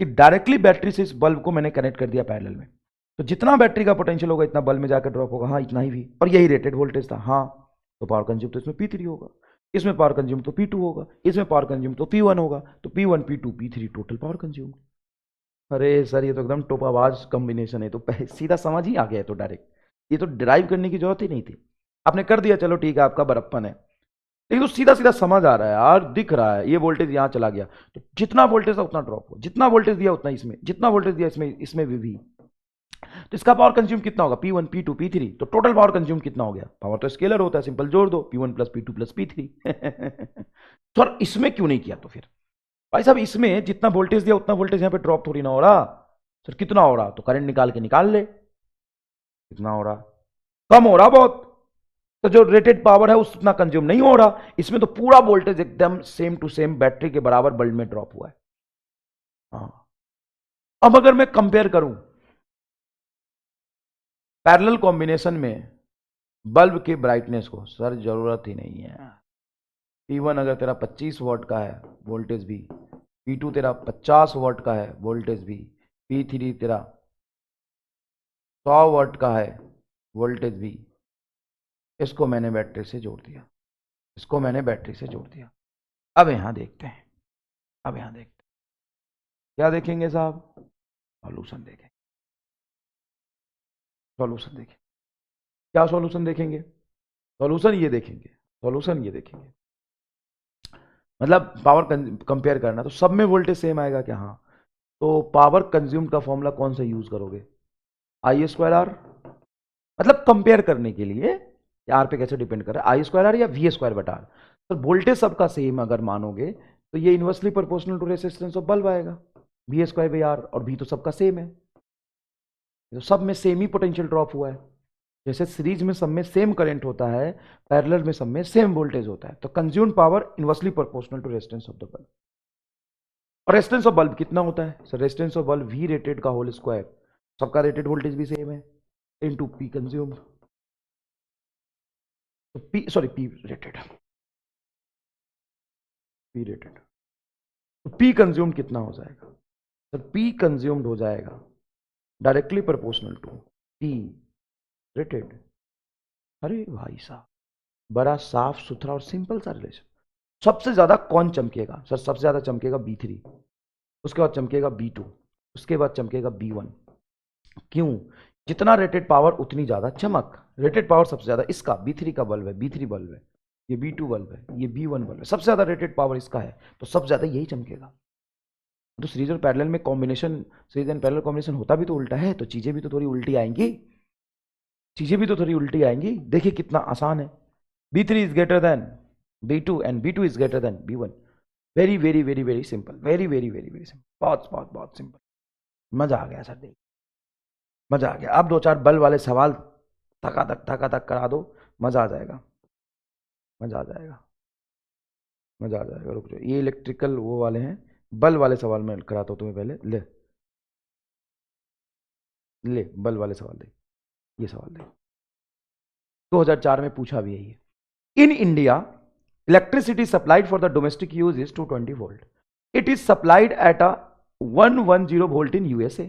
कि डायरेक्टली बैटरी से इस बल्ब को मैंने कनेक्ट कर दिया पैरेलल में, तो जितना बैटरी का पोटेंशियल होगा इतना बल्ब में जाकर ड्रॉप होगा। हाँ, इतना ही भी, और यही रेटेड वोल्टेज था। हाँ, तो पावर कंज्यूम तो इसमें P3 होगा, इसमें पावर कंज्यूम तो P2 होगा, इसमें पावर कंज्यूम तो P1 होगा। तो P1 P2 P3 total power consume. अरे सर ये तो एकदम टोपाबाज कॉम्बिनेशन है, तो सीधा समझ ही आ गया है। तो डायरेक्ट ये तो ड्राइव करने की जरूरत ही नहीं थी, आपने कर दिया, चलो ठीक है, आपका बड़प्पन है। लेकिन तो सीधा सीधा समझ आ रहा है यार, दिख रहा है ये वोल्टेज यहां चला गया, तो जितना वोल्टेज था उतना ड्रॉप हो, जितना वोल्टेज दिया उतना इसमें, जितना वोल्टेज दिया इसमें भी तो इसका पावर कंज्यूम कितना होगा, P1 P2 P3, तो टोटल पावर कंज्यूम कितना हो गया, पावर तो स्केलर होता है, सिंपल जोड़ दो P1 plus P2 plus P3। Sir इसमें क्यों नहीं किया, तो फिर भाई साहब इसमें जितना वोल्टेज दिया उतना वोल्टेज यहां पे ड्रॉप थोड़ी ना हो रहा। सर कितना हो रहा, तो करंट निकाल के निकाल ले कितना हो रहा, कम हो रहा बहुत, तो जो रेटेड पावर है उतना कंज्यूम नहीं हो रहा। इसमें तो पूरा वोल्टेज एकदम सेम टू सेम बैटरी के बराबर बल्ब में ड्रॉप हुआ है। हाँ, अब अगर मैं कंपेयर करूं पैरेलल कॉम्बिनेशन में बल्ब की ब्राइटनेस को, सर जरूरत ही नहीं है। P1 अगर तेरा 25 वॉट का है वोल्टेज भी, P2 तेरा 50 वॉट का है वोल्टेज भी, P3 तेरा 100 वॉट का है वोल्टेज भी, इसको मैंने बैटरी से जोड़ दिया, इसको मैंने बैटरी से जोड़ दिया। अब यहां देखते हैं, अब यहां देखते हैं क्या देखेंगे साहब, सॉल्यूशन देखेंगे, सॉल्यूशन देखेंगे। क्या सॉल्यूशन देखेंगे, सॉल्यूशन ये देखेंगे, सॉल्यूशन ये देखेंगे, मतलब पावर कंपेयर करना, तो सब में वोल्टेज सेम आएगा क्या, हाँ। तो पावर कंज्यूम का फॉर्मूला कौन सा यूज करोगे, I²R, मतलब कंपेयर करने के लिए आर पे कैसे डिपेंड कर रहा है, I²R या V²/R। तो वोल्टेज सबका सेम अगर मानोगे तो ये inversely proportional to resistance of bulb आएगा, V²/R, और V तो सबका सेम है, तो सब में सेम ही पोटेंशियल ड्रॉप हुआ है। जैसे सीरीज में सब में सेम करंट होता है, पैरेलल में सब में सेम वोल्टेज होता है, तो consumed power inversely proportional to resistance of the bulb. और रेजिस्टेंस ऑफ बल्ब कितना होता है, sir resistance of bulb V rated का होल स्क्वायर, सबका रेटेड वोल्टेज भी सेम है, इनटू P कंज्यूम्ड, तो P रेटेड, P रेटेड, तो P कंज्यूम्ड कितना हो जाएगा, सर P कंज्यूम्ड हो जाएगा directly proportional to P rated. अरे भाई साहब बड़ा साफ सुथरा और सिंपल सा रिलेशन। सबसे ज्यादा कौन चमकेगा, सर सबसे ज्यादा चमकेगा B3, उसके बाद चमकेगा B2, उसके बाद चमकेगा B1। क्यों, जितना रेटेड पावर उतनी ज्यादा चमक, रेटेड पावर सबसे ज्यादा इसका B3 का बल्ब है, B3 बल्ब है, ये B2 बल्ब है, ये B1 बल्ब है, सबसे ज्यादा रेटेड पावर इसका है, तो सबसे ज्यादा यही चमकेगा। तो सीरीज और पैरेलल में combination, series and parallel combination होता भी तो उल्टा है, तो चीजें भी तो थोड़ी उल्टी आएंगी, चीजें भी तो थोड़ी उल्टी आएंगी। देखिए कितना आसान है, B3 is greater than B2 and B2 is greater than B1। Very very very very simple, very very very very simple, बहुत बहुत बहुत सिंपल। मजा आ गया सर, देख मजा आ गया। अब दो चार बल वाले सवाल थका तक करा दो, मजा आ जाएगा, मजा आ जाएगा, मजा आ जाएगा। रुक जाओ, ये इलेक्ट्रिकल वो वाले हैं, बल वाले सवाल मैं कराता हूँ तुम्हें पहले। ले ले बल वाले सवाल दे, ये सवाल दे, 2004 में पूछा भी है ये। In India electricity supplied for the domestic use is 220 volt. It is supplied at a 110 volt in USA.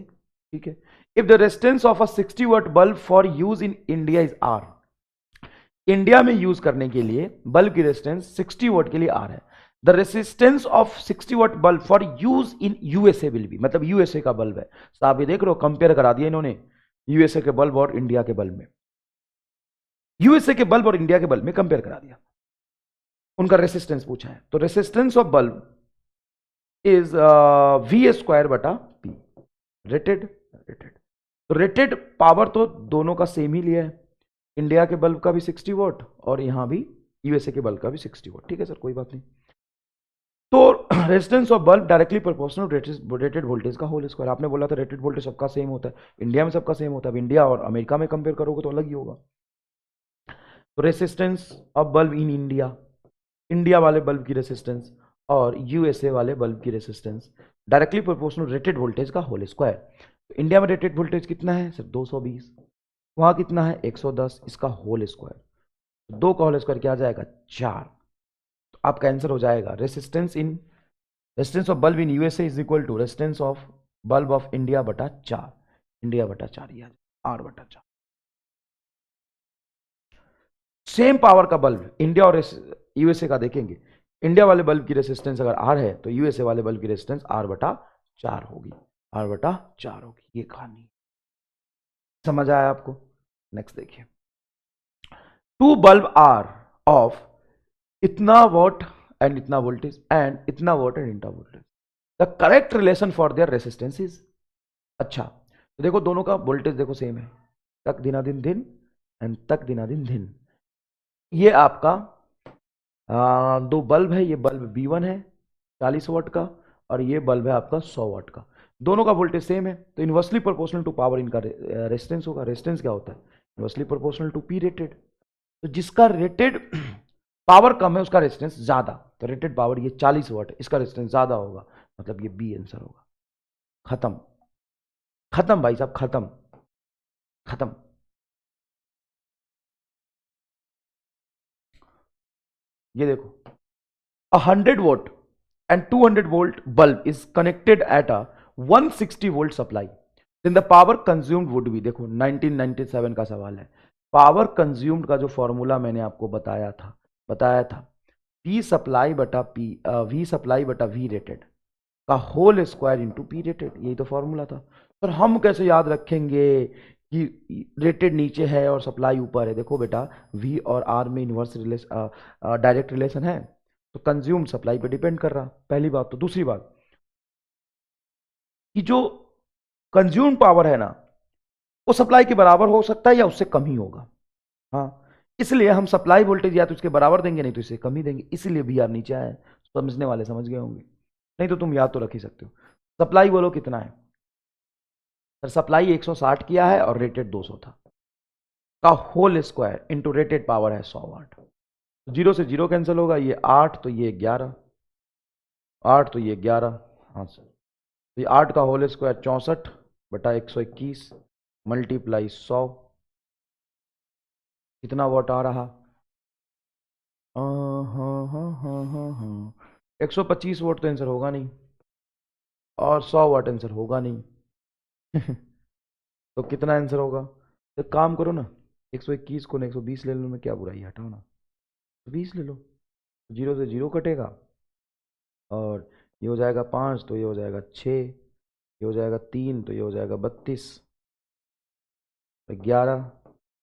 ठीक है, if the resistance of a 60 watt bulb for use in India is R, India में use करने के लिए bulb की resistance 60 vote के लिए R है, the resistance of 60 vote bulb for use in USA will be, मतलब यूएसए का बल्ब है साहब, ये देख रहे हो कंपेयर करा दिया इन्होंने यूएसए के बल्ब और इंडिया के बल्ब में, यूएसए के बल्ब और इंडिया के बल्ब में कंपेयर करा दिया, उनका रेसिस्टेंस पूछा है। तो resistance of bulb is V²/P, rated, तो रेटेड पावर तो दोनों का सेम ही लिया है, इंडिया के बल्ब का भी 60 वोट और यहां भी यूएसए के बल्ब का भी 60 वोट। ठीक है सर, कोई बात नहीं। तो resistance of bulb directly proportional rated voltage का होल स्क्वायर। आपने बोला था रेटेड वोल्टेज सबका सेम होता है, इंडिया में सबका सेम होता है, इंडिया और अमेरिका में कंपेयर करोगे तो अलग ही होगा। तो resistance of bulb in India, India वाले बल्ब की रेसिस्टेंस और यूएसए वाले बल्ब की resistance directly proportional rated voltage का होल स्क्वायर। तो इंडिया में रेटेड वोल्टेज कितना है सर 220, वहां कितना है 110, इसका होल स्क्वायर, 2 का होल स्क्वायर क्या आ जाएगा 4। तो आपका आंसर हो जाएगा resistance of bulb in USA is equal to resistance of bulb of India बटा 4, इंडिया बटा 4 ये R/4। सेम पावर का बल्ब इंडिया और यूएसए का देखेंगे, इंडिया वाले बल्ब की रेसिस्टेंस अगर R है तो यूएसए वाले बल्ब की रेसिस्टेंस R/4 होगी, R/4 होगी। ये कहानी समझ आया आपको। नेक्स्ट देखिए, 2 बल्ब आर ऑफ इतना वोट एंड इतना वोल्टेज एंड इतना वोट एंड इतना voltage, the correct relation for their resistance is. अच्छा, तो देखो दोनों का वोल्टेज देखो सेम है, तक दिनादिन दिन एंड तक दिनादिन दिन। ये आपका दो बल्ब है, ये बल्ब B1 है 40 वाट का, और ये बल्ब है आपका 100 वाट का। दोनों का वोल्टेज सेम है, तो इन्वर्सली प्रोपोर्शनल टू पावर इनका रेजिस्टेंस होगा। रेजिस्टेंस क्या होता है? Inversely proportional to P rated. तो जिसका रेटेड पावर कम है उसका रेजिस्टेंस ज्यादा, तो रेटेड पावर ये 40 वाट है, इसका रेजिस्टेंस ज्यादा होगा, मतलब ये बी आंसर होगा। खत्म, खत्म भाई साहब, खत्म, खत्म। ये देखो, 100 watt and 200 volt bulb is connected at a 160 volt supply, then the power consumed would be, देखो 1997 का सवाल है। पावर कंज्यूम्ड का जो फॉर्मूला मैंने आपको बताया था P सप्लाई बटा P V सप्लाई बटा V रेटेड का whole square into P rated, यही तो फॉर्मूला था। पर हम कैसे याद रखेंगे कि रेटेड नीचे है और सप्लाई ऊपर है? देखो बेटा, वी और आर में इनवर्स रिलेशन, डायरेक्ट रिलेशन है, तो कंज्यूम सप्लाई पे डिपेंड कर रहा, पहली बात। तो दूसरी बात कि जो कंज्यूम पावर है ना, वो सप्लाई के बराबर हो सकता है या उससे कम ही होगा। हाँ, इसलिए हम सप्लाई वोल्टेज या तो इसके बराबर देंगे, नहीं तो इससे कम ही देंगे, इसलिए वी आर नीचे आया है। समझने वाले समझ गए होंगे, नहीं तो तुम याद तो रख ही सकते हो। सप्लाई बोलो कितना है सर? सप्लाई 160 किया है और रेटेड 200 था, का whole square into rated power है 100 वाट। जीरो से जीरो कैंसिल होगा, ये 8 तो ये 11, 8 तो ये 11, हाँ सर। तो ये 8 का होल स्क्वायर 64 बटा 121 मल्टीप्लाई 100, कितना वाट आ रहा? हाँ हाँ हाँ हाँ हाँ, 125 वाट तो आंसर होगा नहीं, और 100 वाट आंसर होगा नहीं। तो कितना आंसर होगा? तो काम करो ना, 121 को 120 ले लो, में क्या बुराई है, हटाओ ना, 20 ले लो, जीरो से जीरो कटेगा, और ये हो जाएगा 5 तो ये हो जाएगा 6, ये हो जाएगा 3 तो ये हो जाएगा 32, 11,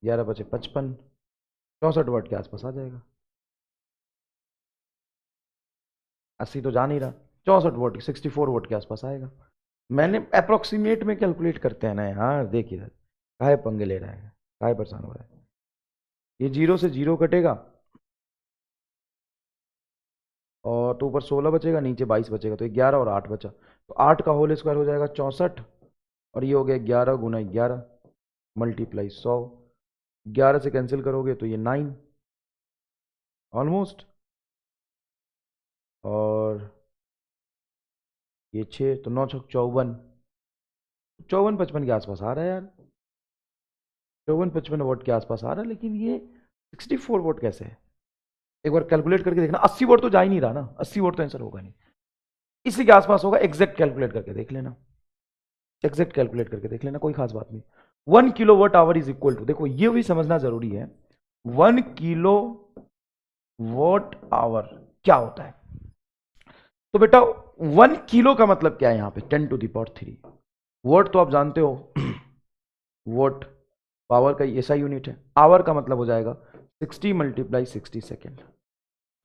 11 बचे 55, 64 वाट के आसपास आ जाएगा। 80 तो जा नहीं रहा, 64 वाट, 64 वाट के आसपास आएगा। मैंने अप्रोक्सीमेट में कैलकुलेट करते हैं ना, हाँ देखिए सर, काहे पंगे ले रहा है, काहे परेशान हो रहा है? ये जीरो से जीरो कटेगा, और तो ऊपर 16 बचेगा, नीचे 22 बचेगा, तो 11 और 8 बचा, तो 8 का होल स्क्वायर हो जाएगा 64, और ये हो गया 11 गुना 11 मल्टीप्लाई 100, 11 से कैंसिल करोगे तो ये 9 ऑलमोस्ट, और ये 6 तो 9 छक 54, 54-55 के आसपास आ रहा है यार, 54-55 वोट के आसपास आ रहा है, लेकिन ये 64 वोट कैसे है? एक बार कैलकुलेट करके देखना, 80 वोट तो जा ही नहीं रहा ना, 80 वोट तो आंसर होगा नहीं, इसी के आसपास होगा। एग्जैक्ट कैलकुलेट करके देख लेना, एग्जैक्ट कैलकुलेट करके देख लेना, कोई खास बात नहीं। 1 kilowatt hour is equal to, देखो ये भी समझना जरूरी है, 1 किलो वोट आवर क्या होता है? तो बेटा 1 किलो का मतलब क्या है यहाँ पे? 10 टू द पावर 3। वोट तो आप जानते हो, वोट पावर का ऐसा यूनिट है। आवर का मतलब हो जाएगा 60 मल्टीप्लाई 60 सेकेंड,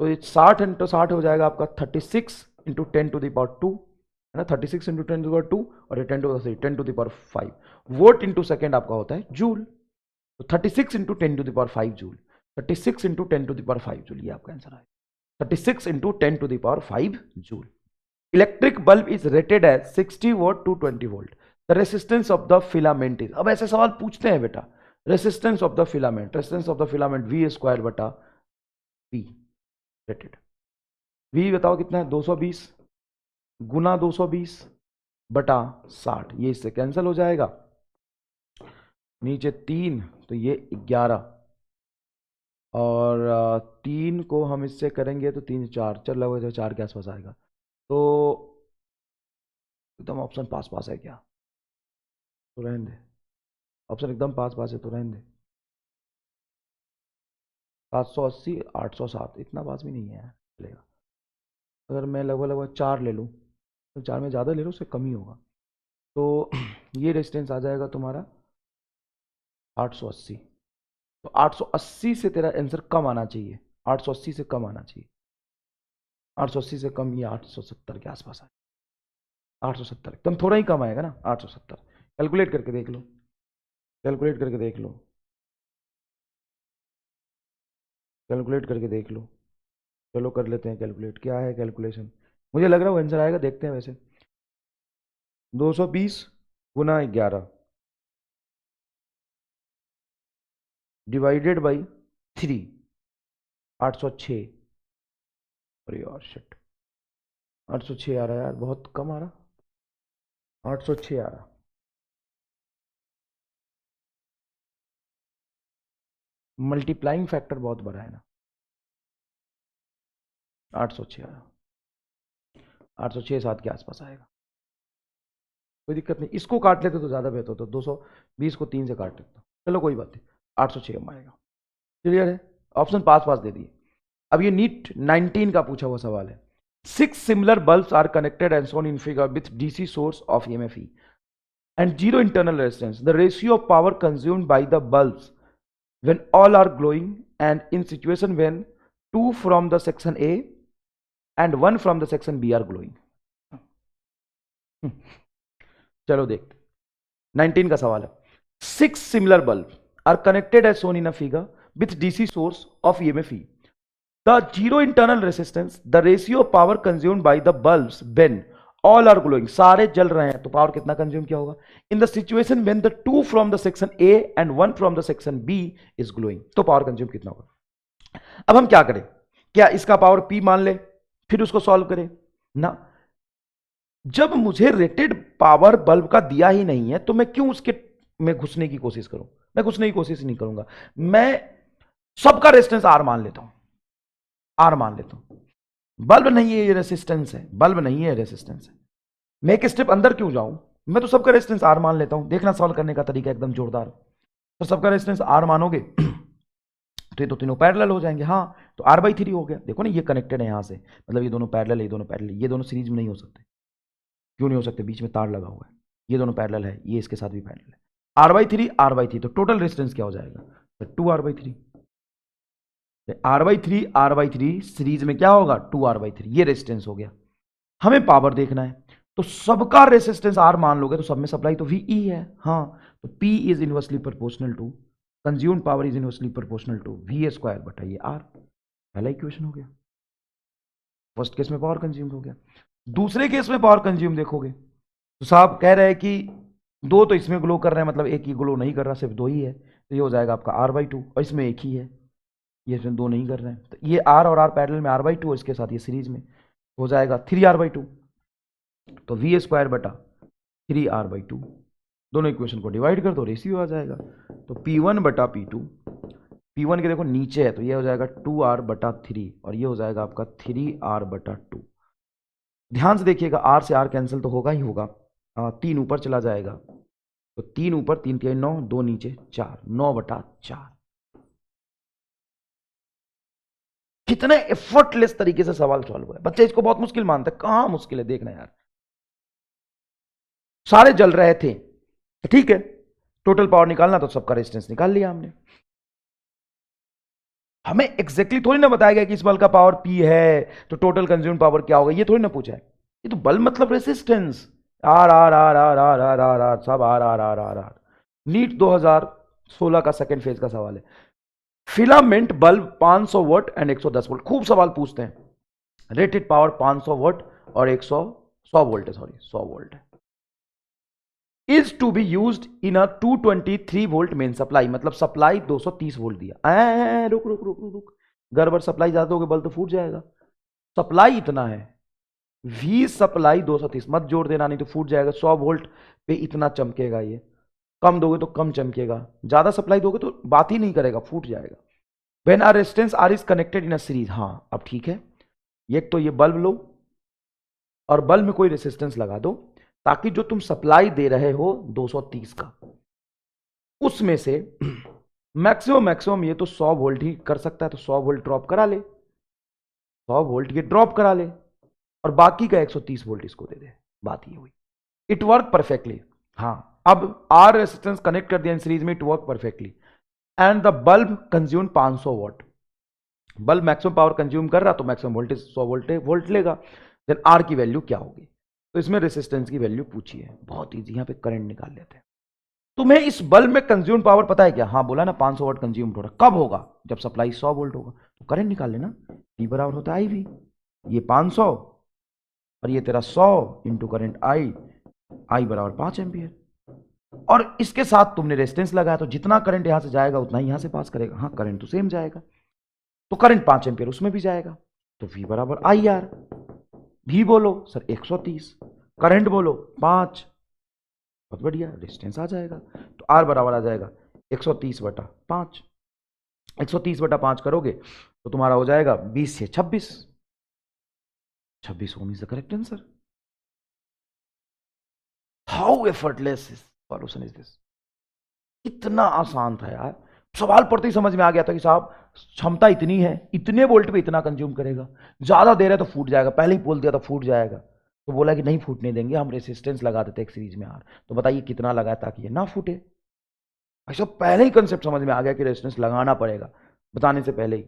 तो ये 60 इंटू 60 हो जाएगा आपका 36 इंटू 10 टू द पावर 2, है ना, 36 इंटू 10 टू द पावर 2, और ये 10 to the power 5। Watt into second आपका होता है जूल, तो 36 into 10 to the power 5 joule, 36 into 10 to the power 5 joule, ये आपका आंसर है, 36 into 10 to the power 5 joule. Electric bulb is rated as 60 volt to 20 volt, the resistance of the filament is, अब ऐसे सवाल पूछते हैं बेटा, resistance of the filament, resistance of the filament V square बटा पी रेटेड। वी बताओ कितना है? 220 गुना 220 बटा 60, ये इससे कैंसिल हो जाएगा, नीचे 3 तो ये 11, और 3 को हम इससे करेंगे तो 3 4 चल लगभग 4 के आसपास आएगा, तो एकदम ऑप्शन पास पास है क्या? तो रहने दे, ऑप्शन एकदम पास पास है तो रहने दे। 780 807 इतना पास भी नहीं है, चलेगा। अगर मैं लगभग लगभग 4 ले लूँ, तो 4 में ज़्यादा ले लो, उससे कम ही होगा, तो ये रेजिस्टेंस आ जाएगा तुम्हारा 880, तो 880 से तेरा आंसर कम आना चाहिए, 880 से कम आना चाहिए, 880 से कम, ये 870 के आसपास आए, 870 एकदम थोड़ा ही कम आएगा ना, 870, कैलकुलेट करके देख लो, कैलकुलेट करके देख लो, कैलकुलेट करके देख लो। चलो कर लेते हैं कैलकुलेट, क्या है कैलकुलेशन। मुझे लग रहा है वो आंसर आएगा, देखते हैं वैसे। 220 गुना 11 डिवाइडेड बाई 3, 806। अरे यार शिट, 806 आ रहा है यार, बहुत कम आ रहा, 806 आ रहा। मल्टीप्लाइंग फैक्टर बहुत बड़ा है ना। 806 आ रहा, 806 7 के आसपास आएगा। कोई दिक्कत नहीं, इसको काट लेते तो ज्यादा बेहतर होता, 220 को 3 से काट लेते। चलो कोई बात नहीं, 806 में आएगा। क्लियर है, ऑप्शन पास पास दे दिए। अब ये नीट 19 का पूछा हुआ सवाल है। 6 similar bulbs are connected and shown in figure with DC source of EMFE and zero internal resistance. The ratio of power consumed by the bulbs when all are glowing and in situation when 2 from the section A and 1 from the section B are glowing. चलो देखते, 19 का सवाल है। 6 similar bulbs are connected as shown in a figure with DC source of EMFE. The zero internal resistance, the ratio of power consumed by the bulbs when all are glowing, सारे जल रहे हैं तो पावर कितना consume किया होगा, in the situation when the 2 from the section A and 1 from the section B is glowing, तो power consume कितना होगा। अब हम क्या करें, क्या इसका पावर पी मान ले फिर उसको सॉल्व करें ना। जब मुझे रेटेड पावर बल्ब का दिया ही नहीं है तो मैं क्यों उसके में घुसने की कोशिश करूं, मैं घुसने की कोशिश नहीं करूंगा। मैं सबका रेजिस्टेंस आर मान लेता हूं, आर मान लेता हूं। बल्ब नहीं है ये रेसिस्टेंस है, बल्ब नहीं है रेसिस्टेंस है। मैं एक स्टेप अंदर क्यों जाऊं, मैं तो सबका रेजिस्टेंस आर मान लेता हूं। देखना सॉल्व करने का तरीका एकदम जोरदार। तो सबका रेजिस्टेंस आर मानोगे तो ये तो तीनों पैरेलल हो जाएंगे। हाँ तो R/3 हो गया। देखो ना ये कनेक्टेड है यहां से, मतलब ये दोनों पैरेलल है, ये दोनों पैरेलल, ये दोनों सीरीज में नहीं हो सकते। क्यों नहीं हो सकते, बीच में तार लगा हुआ है, ये दोनों पैरेलल है, ये इसके साथ भी पैरेलल है। R/3 R/3 तो टोटल रेजिस्टेंस क्या हो जाएगा, 2R/3। R/3 सीरीज में क्या होगा 2R/3, ये रेजिस्टेंस हो गया। हमें पावर देखना है तो सबका रेजिस्टेंस R मान लोगे तो सब में सप्लाई तो VE है। हाँ तो P is inversely proportional to consumed power is inversely proportional to VA² बटा ये R। पहला इक्वेशन हो गया, फर्स्ट केस में पावर कंज्यूम हो गया। दूसरे केस में पावर कंज्यूम देखोगे तो साहब कह रहे हैं कि दो तो इसमें ग्लो कर रहे हैं, मतलब एक ही ग्लो नहीं कर रहा, सिर्फ दो ही है, तो ये हो जाएगा आपका R/2, और इसमें एक ही है, ये इसमें दो नहीं कर रहे हैं, तो ये R और R पैरेलल में R/2 और इसके साथ ये सीरीज में हो जाएगा 3R/2, तो VA² बटा 3R/2। दोनों इक्वेशन को डिवाइड कर दो, रेशियो आ जाएगा। तो P1 बटा P2, P1 के देखो नीचे है तो ये हो जाएगा 2R/3 और ये हो जाएगा आपका 3R/2। ध्यान से देखिएगा, R से R कैंसिल तो होगा ही होगा, 3 ऊपर चला जाएगा तो 3 ऊपर 3 3 9, 2 नीचे 4, 9/4। कितने एफर्टलेस तरीके से सवाल सॉल्व हुआ है। बच्चे इसको बहुत मुश्किल मानते हैं, कहां मुश्किल है देखना यार। सारे जल रहे थे ठीक है, टोटल पावर निकालना तो सबका रेजिस्टेंस निकाल लिया हमने। हमें एग्जैक्टली थोड़ी ना बताया गया कि इस बल्ब का पावर P है तो टोटल कंज्यूम पावर क्या होगा, ये थोड़ी ना पूछा है। ये तो बल्ब मतलब resistance, R R R R R R R R सब R R R R R. NEET 2016 का सेकंड फेज का सवाल है। Filament bulb 500 volt and 110 volt, खूब सवाल पूछते हैं। रेटेड पावर 500 वोल्ट और 100 वोल्ट है, सॉरी 100 वोल्ट है। Is to be used in a 223 volt main supply, मतलब सप्लाई 230 वोल्ट दिया। रुक रुक रुक रुक, गड़बड़, सप्लाई ज्यादा होगी बल्ब तो फूट जाएगा। सप्लाई इतना है, V सप्लाई 230, मत जोड़ देना नहीं तो फूट जाएगा। 100 वोल्ट पे इतना चमकेगा, ये कम दोगे तो कम चमकेगा, ज्यादा सप्लाई दोगे तो बात ही नहीं करेगा, फूट जाएगा। When R resistance R is connected in a series, हाँ अब ठीक है। एक तो ये बल्ब लो और बल्ब में कोई रेजिस्टेंस लगा दो ताकि जो तुम सप्लाई दे रहे हो 230 का, उसमें से मैक्सिमम ये तो 100 वोल्ट ही कर सकता है, तो 100 वोल्ट ड्रॉप करा ले, 100 वोल्ट ये ड्रॉप करा ले और बाकी का 130 वोल्ट इसको दे दे, बात ये हुई। It work perfectly. हाँ अब R रेजिस्टेंस कनेक्ट कर दिया इन सीरीज में, it work perfectly and the bulb consume 500 volt. Bulb maximum power consume कर रहा तो मैक्सिमम वोल्टेज 100 वोल्ट लेगा। देन R की वैल्यू क्या होगी, तो इसमें रेजिस्टेंस की वैल्यू पूछी है, बहुत इजी, यहां पे करंट निकाल लेते हैं। तुम्हें इस बल्ब में कंज्यूम पावर पता है क्या? हाँ बोला ना 500 वाट कंज्यूम हो रहा है। कब होगा? जब सप्लाई 100 वोल्ट होगा। तो करंट निकाल लेना, P बराबर होता है IV। ये 500 और ये तेरा 100 इंटू करंट I बराबर 5 एम्पियर। और इसके साथ तुमने रेजिस्टेंस लगाया, तो जितना करंट यहां से जाएगा उतना ही यहां से पास करेगा। हाँ करंट तो सेम जाएगा, तो करंट 5 एम्पियर उसमें भी जाएगा। तो V बराबर IR। भी बोलो सर 130, करंट बोलो 5, बहुत बढ़िया, रेजिस्टेंस आ जाएगा। तो R बराबर आ जाएगा 130/5। 130/5 करोगे तो तुम्हारा हो जाएगा 20 से 26। 26 ohm is the correct answer. How effortless solution is this. कितना आसान था यार। सवाल पढ़ते ही समझ में आ गया था कि साहब क्षमता इतनी है, इतने वोल्ट पे इतना कंज्यूम करेगा, ज्यादा देर है तो फूट जाएगा। पहले ही बोल दिया था फूट जाएगा, तो बोला कि नहीं फूटने देंगे, हम रेसिस्टेंस लगा देते एक सीरीज में। तो बताइए कितना लगाया ताकि ये ना फूटे। ऐसा पहले ही कंसेप्ट समझ में आ गया कि रेजिस्टेंस लगाना पड़ेगा, बताने से पहले ही।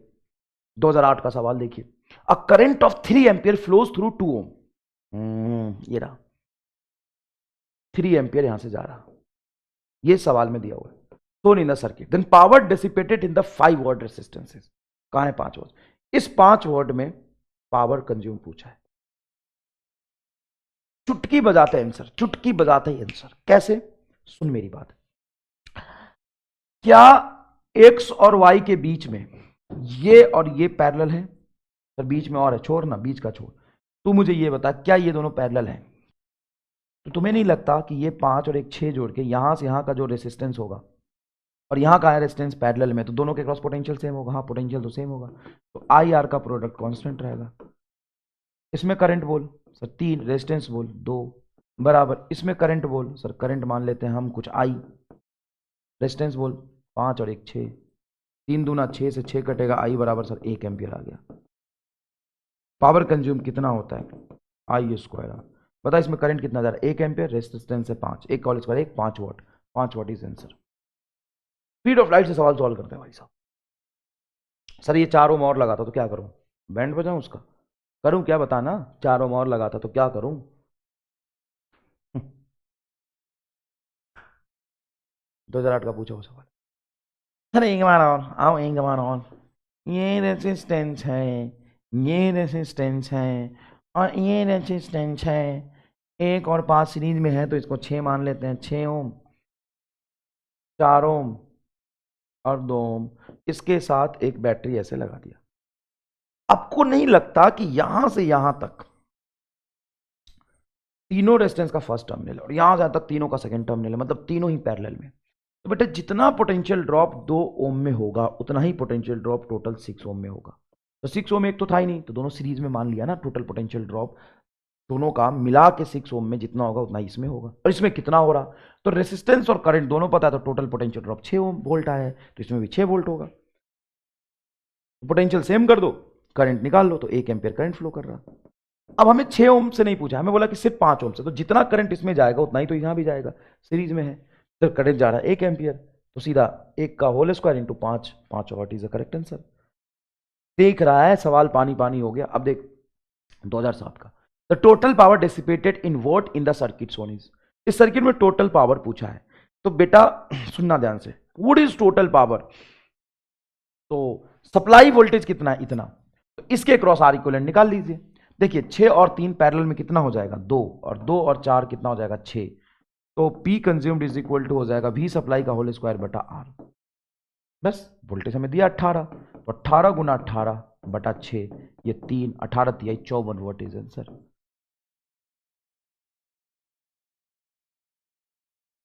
2008 का सवाल देखिए, a current of 3 ampere flows through 2 ओम। ये रहा 3 एम्पियर यहां से जा रहा, ये सवाल में दिया हुआ है। shown in the circuit, then power dissipated in the 5 watt resistances। कहां है 5 watt? इस 5 watt में पावर कंज्यूम पूछा है। चुटकी बजाते आंसर, चुटकी बजाते ही आंसर। कैसे? सुन मेरी बात। क्या x और y के बीच में ये और ये पैरेलल है? सर बीच में और है, छोड़ ना, बीच का छोड़। तू मुझे ये बता, क्या ये दोनों पैरेलल हैं? तो तुम्हें नहीं लगता कि ये 5 और एक 6 जोड़ के यहां से यहां का जो रेसिस्टेंस होगा और यहां का है रेजिस्टेंस पैरेलल में, तो दोनों के क्रॉस पोटेंशियल सेम होगा? हाँ पोटेंशियल तो सेम होगा, तो IR का प्रोडक्ट कांस्टेंट रहेगा। इसमें करंट बोल सर 3, रेजिस्टेंस बोल 2, बराबर इसमें करंट बोल सर, करंट मान लेते हैं हम कुछ I, रेजिस्टेंस बोल 5 और एक 6, 3 दूना 6 से 6 कटेगा, I बराबर सर 1 एम्पियर आ गया। पावर कंज्यूम कितना होता है? I²। बता इसमें करंट कितना जा रहा है? 1 एम्पियर, रेजिस्टेंस है 5, 1 का whole square 1, 5 watt, 5 watt is answer. Speed of light से सवाल सॉल्व करते हैं भाई साहब। सर ये 4 ओम और लगाता तो क्या करूं? बैंड बजाऊं उसका? करूं क्या बताना? 4 ओम और लगाता तो क्या करूं? 2008 का पूछा हुआ सवाल। सर एक बार और आओ, एक बार और। ये रेजिस्टेंस है, ये रेजिस्टेंस है और ये रेजिस्टेंस है। 1 और 5 सीरीज में है तो इसको 6 मान लेते हैं। 6 ओम, 4 ओम और 2 ओम, इसके साथ एक बैटरी ऐसे लगा दिया। आपको नहीं लगता कि यहां से यहां तक तीनों रेजिस्टेंस का फर्स्ट टर्मिनल है और यहां से यहां तक तीनों का सेकंड टर्मिनल है, मतलब तीनों ही पैरेलल में? तो बेटा जितना पोटेंशियल ड्रॉप 2 ओम में होगा उतना ही पोटेंशियल ड्रॉप टोटल 6 ओम में होगा। तो 6 ओम एक तो था ही नहीं, तो दोनों सीरीज में मान लिया ना। टोटल पोटेंशियल ड्रॉप दोनों का मिला के 6 ओम में जितना होगा उतना ही इसमें होगा। और इसमें कितना हो रहा? तो रेसिस्टेंस और करंट दोनों पता है, तो टोटल पोटेंशियल ड्रॉप 6 ओम वोल्ट आया है, तो इसमें भी 6 वोल्ट होगा। पोटेंशियल सेम कर दो, करंट निकाल लो, तो 1 एम्पियर करंट फ्लो कर रहा। अब हमें 6 ओम से नहीं पूछा, हमें बोला कि सिर्फ 5 ओम से, तो जितना करंट इसमें जाएगा उतना ही तो यहां भी जाएगा, सीरीज में है। तो करंट जा रहा है 1 एम्पियर, तो सीधा 1 का whole square into 5, 5 watt is the correct answer. देख रहा है सवाल पानी पानी हो गया। अब देख 2007 का, the total power dissipated in what in the circuit Son is. इस सर्किट में टोटल पावर पूछा है, तो बेटा सुनना ध्यान से, व्हाट इज टोटल पावर? तो सप्लाई वोल्टेज कितना है? इतना, तो इसके क्रॉस आर इक्विवेलेंट निकाल लीजिए। देखिए 6 और 3 पैरेलल में कितना हो जाएगा? 2, और 2 और 4 कितना हो जाएगा? 6। तो P consumed is equal to हो जाएगा V सप्लाई का होल स्क्वायर बटा R। बस वोल्टेज हमें दिया 18, तो 18 गुना 18/6, ये 3, 18 3 54 watt is answer.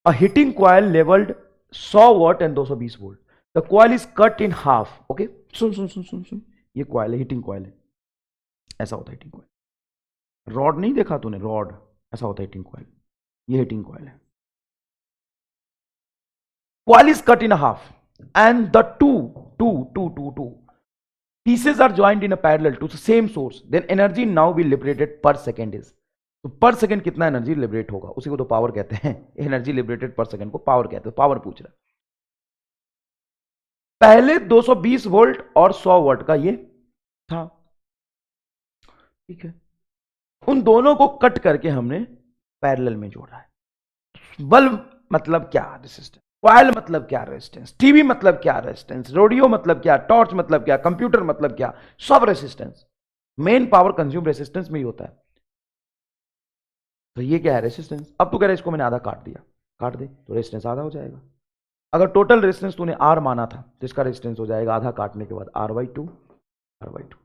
A heating coil leveled 100 watt and 220 volt. The coil is cut in half। Okay सुन सुन सुन सुन सुन, ये कॉइल है, हीटिंग कॉइल है। ऐसा होता है हीटिंग कॉइल। रॉड नहीं देखा तूने? रॉड, ऐसा होता है हीटिंग कॉइल। ये हीटिंग कॉइल है। Coil is cut in half and the two pieces are joined in a parallel to the same source, then energy now be liberated per second is। तो पर second कितना energy liberate होगा, उसी को तो power कहते हैं। एनर्जी लिबरेटेड पर सेकंड को पावर कहते हैं, पावर पूछ रहा है। पहले 220 वोल्ट और 100 वाट का ये था, ठीक है। उन दोनों को कट करके हमने पैरेलल में जोड़ा है। बल्ब मतलब क्या रेसिस्टेंस, कॉइल मतलब क्या रेजिस्टेंस, टीवी मतलब क्या रेजिस्टेंस, रेडियो मतलब क्या, टॉर्च मतलब क्या, कंप्यूटर मतलब क्या, सब resistance main power consume resistance में ही होता है। तो ये क्या है रेसिस्टेंस। अब तू कह रहा है इसको मैंने आधा काट दिया, काट दे तो रेजिस्टेंस आधा हो जाएगा। अगर टोटल रेजिस्टेंस तूने आर माना था तो इसका रेजिस्टेंस हो जाएगा आधा काटने के बाद R/2 R/2।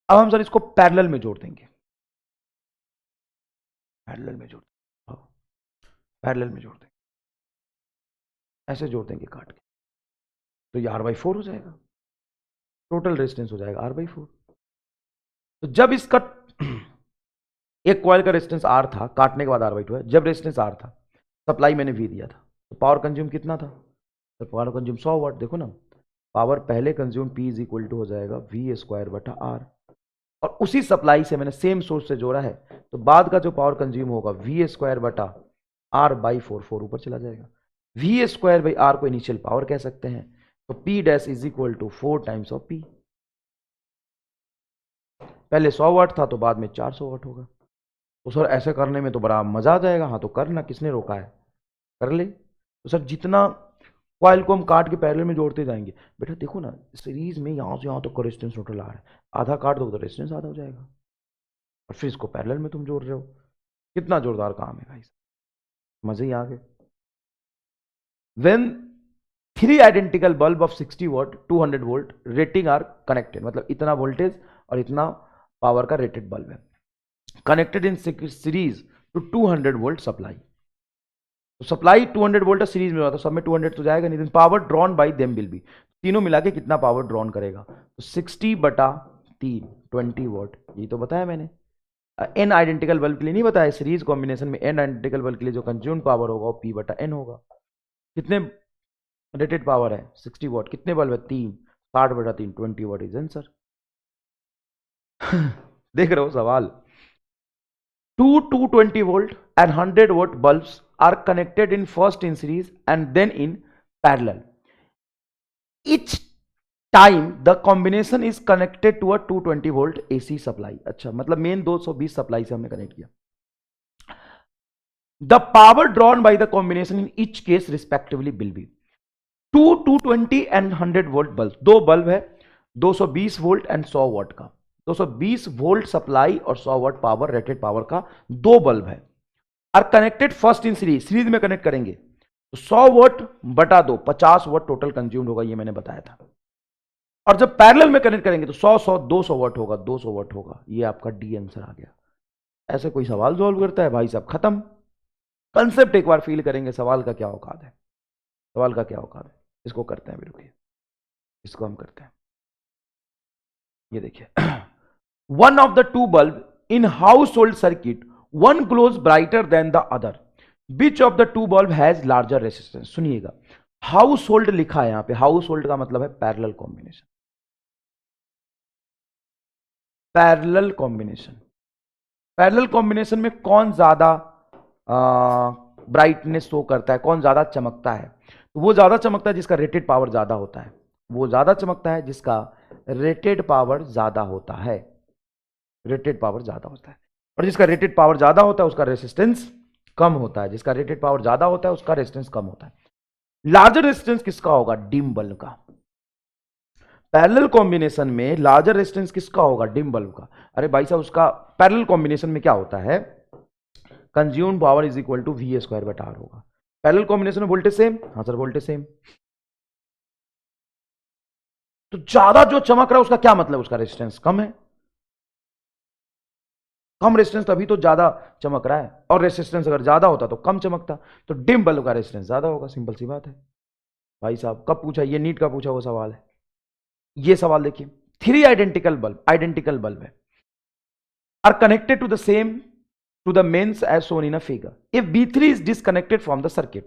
अब हम सर इसको पैरेलल में जोड़ देंगे, पैरेलल में जोड़ देंगे, पैरेलल में जोड़ देंगे, ऐसे जोड़ देंगे काट के, तो ये R/4 हो जाएगा, टोटल रेजिस्टेंस हो जाएगा R/4। तो जब इसका एक कॉइल का रेजिस्टेंस R था, काटने के बाद R/2 है, जब रेजिस्टेंस R था, सप्लाई मैंने V दिया था, तो पावर कंज्यूम कितना था, तो पावर कंज्यूम 100 वाट। देखो ना, पावर पहले consume P is equal to हो जाएगा V² R, और उसी सप्लाई से मैंने सेम सोर्स से जोड़ा है, तो बाद का जो पावर कंज्यूम होगा V²/R/4, 4 ऊपर चला जाएगा। V²/R को इनिशियल पावर कह सकते हैं, तो P dash is equal to 4 times of P। पहले 100 वाट था तो बाद में 400 वाट होगा। तो सर ऐसे करने में तो बड़ा मजा आ जाएगा। हाँ तो करना, किसने रोका है, कर ले। तो सर जितना कॉइल को हम काट के पैरेलल में जोड़ते जाएंगे, बेटा देखो ना सीरीज में यहां से यहां तक तो रेजिस्टेंस टोटल आ रहा है, आधा काट दो तो रेजिस्टेंस आधा हो जाएगा, और फिर इसको पैरेलल में तुम जोड़ रहे हो। कितना जोरदार काम है भाई, मजे ही आ गए। When 3 identical bulb of 60 watt 200 volt rating are connected, मतलब इतना वोल्टेज और इतना पावर का रेटेड बल्ब है, connected in series to 200 volt supply. तो सप्लाई 200 वोल्ट सीरीज में होता है, सब में 200 तो जाएगा नहीं, power drawn by them will be, तीनों मिला के कितना पावर ड्रॉन करेगा, तो 60/3 20 वॉट। ये तो बताया मैंने। एन आइडेंटिकल बल्ब के लिए नहीं बताया, सीरीज कॉम्बिनेशन में एन आइडेंटिकल बल्ब के लिए जो कंज्यूम पावर होगा वो P/N होगा। कितने रेटेड पावर है 60 वॉट, कितने बल्ब है 3, 60/3 20 वॉट इज आंसर। देख रहे हो सवाल। 220 volt and 100 watt bulbs are connected in first in series and then in parallel. Each time the combination is connected to a 220 volt AC supply. अच्छा, मतलब main 220 supply से हमने connect किया। The power drawn by the combination in each case respectively will be 220 and 100 volt bulb, दो bulb है 220 volt and 100 वाट का, 220 volt supply और 100 watt power rated power का दो बल्ब है, are connected first in series, series में connect करेंगे तो 100 वाट बटा 2 50 वाट टोटल कंज्यूम्ड होगा, ये मैंने बताया था। और जब पैरेलल में कनेक्ट करेंगे तो 100 100 200 वाट होगा, 200 वाट होगा। ये आपका डी आंसर आ गया। ऐसे कोई सवाल सॉल्व करता है भाई साहब, खत्म। कंसेप्ट एक बार फील करेंगे, सवाल का क्या औकात है, सवाल का क्या औकात है। इसको करते हैं, रुकिए इसको हम करते हैं। ये देखिए, one of the two bulb in household circuit, one glows brighter than the other, which of the two bulb has larger resistance. सुनिएगा, हाउस होल्ड लिखा है यहां पे, हाउस होल्ड का मतलब है parallel combination, parallel combination. Parallel combination में कौन ज्यादा ब्राइटनेस शो करता है, कौन ज्यादा चमकता है, तो वो ज्यादा चमकता है जिसका रेटेड पावर ज्यादा होता है, वो ज्यादा चमकता है जिसका रेटेड पावर ज्यादा होता है, रेटेड पावर ज्यादा होता है। और जिसका रेटेड पावर ज्यादा होता है उसका रेसिस्टेंस कम होता है, जिसका रेटेड पावर ज्यादा होता है उसका रेसिस्टेंस कम होता है। लार्जर रेसिस्टेंस किसका होगा, डिम बल्ब का। पैरेलल कॉम्बिनेशन में लार्जर रेसिस्टेंस किसका होगा, डिम बल्ब का। अरे भाई साहब, उसका पैरेलल कॉम्बिनेशन में क्या होता है, consumed power is equal to V²/R होगा। पैरेलल कॉम्बिनेशन में वोल्टेज सेम, हाँ सर वोल्टेज सेम। तो ज्यादा जो चमक रहा है उसका क्या मतलब, उसका रेजिस्टेंस कम है। कम रेजिस्टेंस तभी तो ज्यादा चमक रहा है, और रेजिस्टेंस अगर ज्यादा होता तो कम चमकता, तो डिम बल्ब का रेजिस्टेंस ज्यादा होगा, सिंपल सी बात है। भाई साहब कब पूछा, ये नीट का पूछा वो सवाल है। ये सवाल देखिए, 3 आइडेंटिकल बल्ब है, are connected to the same to the mains as shown in a figure. If B3 is disconnected from the circuit,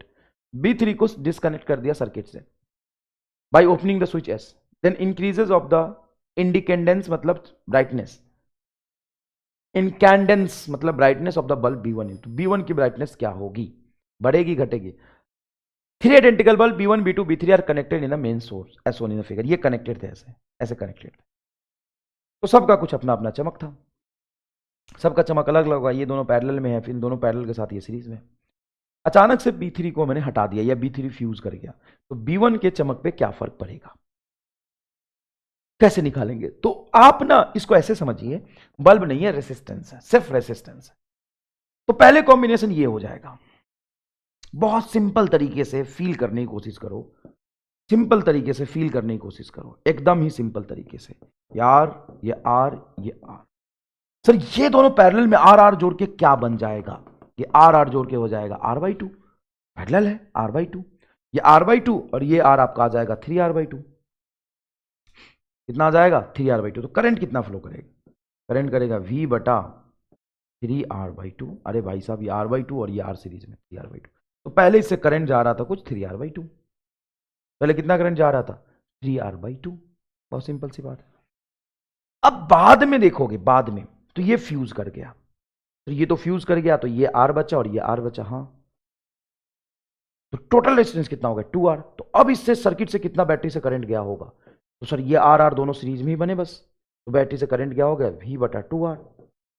B3 को डिस्कनेक्ट कर दिया सर्किट से by opening the switch S, then increases of the incandescence मतलब brightness, incandescence मतलब brightness of the bulb B1, तो B1 की brightness क्या होगी, बढ़ेगी घटेगी। 3 identical bulb B1 B2 B3 are connected in the main source as shown in the figure, ये connected थे, ऐसे कनेक्टेड थे, तो सबका कुछ अपना अपना चमक था, सबका चमक अलग अलग होगा। ये दोनों पैरेलल में है, फिर दोनों पैरेलल के साथ ये सीरीज में। अचानक से B3 को मैंने हटा दिया या B3 फ्यूज कर गया, तो B1 के चमक पे क्या फर्क पड़ेगा, कैसे निकालेंगे? तो आप ना इसको ऐसे समझिए, बल्ब नहीं है, रेसिस्टेंस है, सिर्फ रेसिस्टेंस है। तो पहले कॉम्बिनेशन ये हो जाएगा। बहुत सिंपल तरीके से फील करने की कोशिश करो, सिंपल तरीके से फील करने की कोशिश करो, एकदम ही सिंपल तरीके से। यार ये आर, ये आर, सर ये दोनों पैरेलल में आर आर जोड़ के क्या बन जाएगा? ये आर आर जोड़ के हो जाएगा R/2, पैरेलल है R/2, ये R/2 और ये आर आपका आ जाएगा 3R/2। कितना आ जाएगा? 3R/2। तो करंट कितना फ्लो करेगा? करंट करेगा V/3R/2। अरे भाई साहब, ये R/2 और ये R सीरीज में 3R/2। तो पहले इससे करंट जा रहा था कुछ 3R/2। पहले कितना करंट जा रहा था? 3R/2। बहुत सिंपल सी बात है। अब बाद में देखोगे, बाद में तो ये फ्यूज कर गया, तो ये तो फ्यूज कर गया, तो ये R बचा और ये R बचा। हाँ, तो टोटल रेजिस्टेंस कितना होगा? 2R। तो अब इससे सर्किट से कितना बैटरी से करंट गया होगा? तो सर ये R R दोनों सीरीज में ही बने बस, तो बैटरी से करंट गया हो गया V/2R।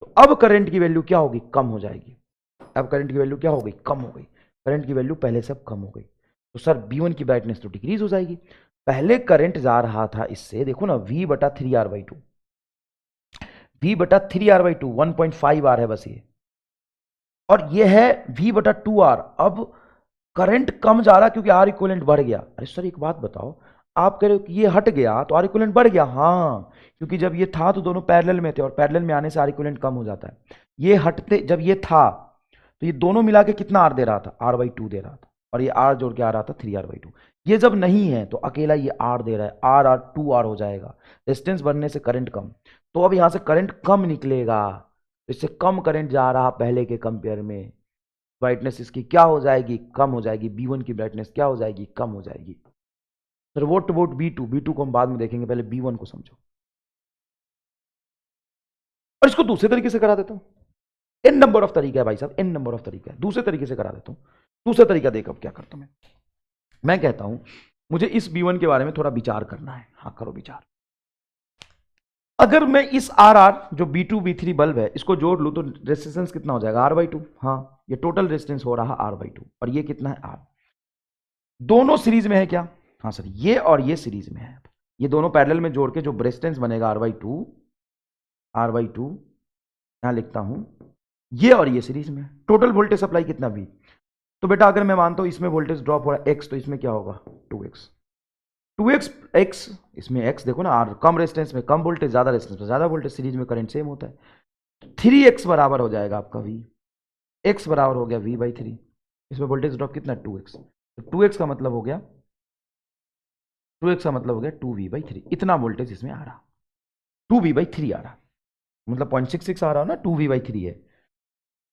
तो अब करंट की वैल्यू क्या होगी? कम हो जाएगी। अब करंट की वैल्यू क्या हो गई? कम हो गई। करंट की वैल्यू पहले से अब कम हो गई, तो सर B1 की ब्राइटनेस तो डिक्रीज हो जाएगी। पहले करंट जा रहा था इससे, देखो ना, V/3R/2, V/3R/2 1.5R है बस ये, और ये है V/2R। अब करंट कम जा रहा क्योंकि R इक्विवेलेंट बढ़ गया। अरे सर एक बात बताओ, आप कह रहे हो कि ये हट गया तो R इक्विवेलेंट बढ़ गया। हाँ, क्योंकि जब ये था तो दोनों पैरेलल में थे, और पैरेलल में आने से R इक्विवेलेंट कम हो जाता है। ये हटते, जब ये था तो ये दोनों मिला के कितना R दे रहा था? R/2 दे रहा था, और ये R जोड़ के आ रहा था 3R/2। ये जब नहीं है तो अकेला ये R दे रहा है, R R 2R हो जाएगा, रेजिस्टेंस बढ़ने से करंट कम। तो अब यहां से करंट कम निकलेगा, इससे कम करंट जा रहा पहले के कंपेयर में, ब्राइटनेस इसकी क्या हो जाएगी? कम हो जाएगी। B1 की ब्राइटनेस क्या हो जाएगी? कम हो जाएगी। सर वोट B2 को हम बाद में देखेंगे, पहले B1 को समझो। और इसको दूसरे तरीके से करा देता हूं, n नंबर ऑफ तरीका है भाई साहब, n नंबर ऑफ तरीका है, दूसरे तरीके से करा देता हूं। दूसरा तरीका देख, अब क्या करता हूं मैं कहता हूं मुझे इस B1 के बारे में थोड़ा विचार करना है। हाँ करो विचार। अगर मैं इस RR जो B2 B3 बल्ब है इसको जोड़ लूं तो रेजिस्टेंस कितना हो जाएगा? R/2। हाँ, ये टोटल रेजिस्टेंस हो रहा R/2, और ये कितना है? R। दोनों सीरीज में है क्या? हाँ सर, ये और ये सीरीज में है। ये दोनों पैरेलल में जोड़ के जो रेजिस्टेंस बनेगा R/2 यहां लिखता हूं, ये और ये सीरीज में। टोटल वोल्टेज सप्लाई कितना भी, तो बेटा अगर मैं मानता हूं इसमें वोल्टेज ड्रॉप हो रहा है x, तो इसमें क्या होगा? 2x x, इसमें x देखो ना, R कम रेजिस्टेंस में कम वोल्टेज, ज्यादा रेजिस्टेंस में ज्यादा वोल्टेज, सीरीज में करंट सेम होता है। 3x बराबर हो जाएगा आपका v, x बराबर हो गया V/3। इसमें वोल्टेज ड्रॉप कितना? 2x। तो 2x का मतलब हो गया 2V/3। इतना वोल्टेज इसमें आ रहा, 2V/3 आ रहा, मतलब 0.66 आ रहा ना, 2V/3 है।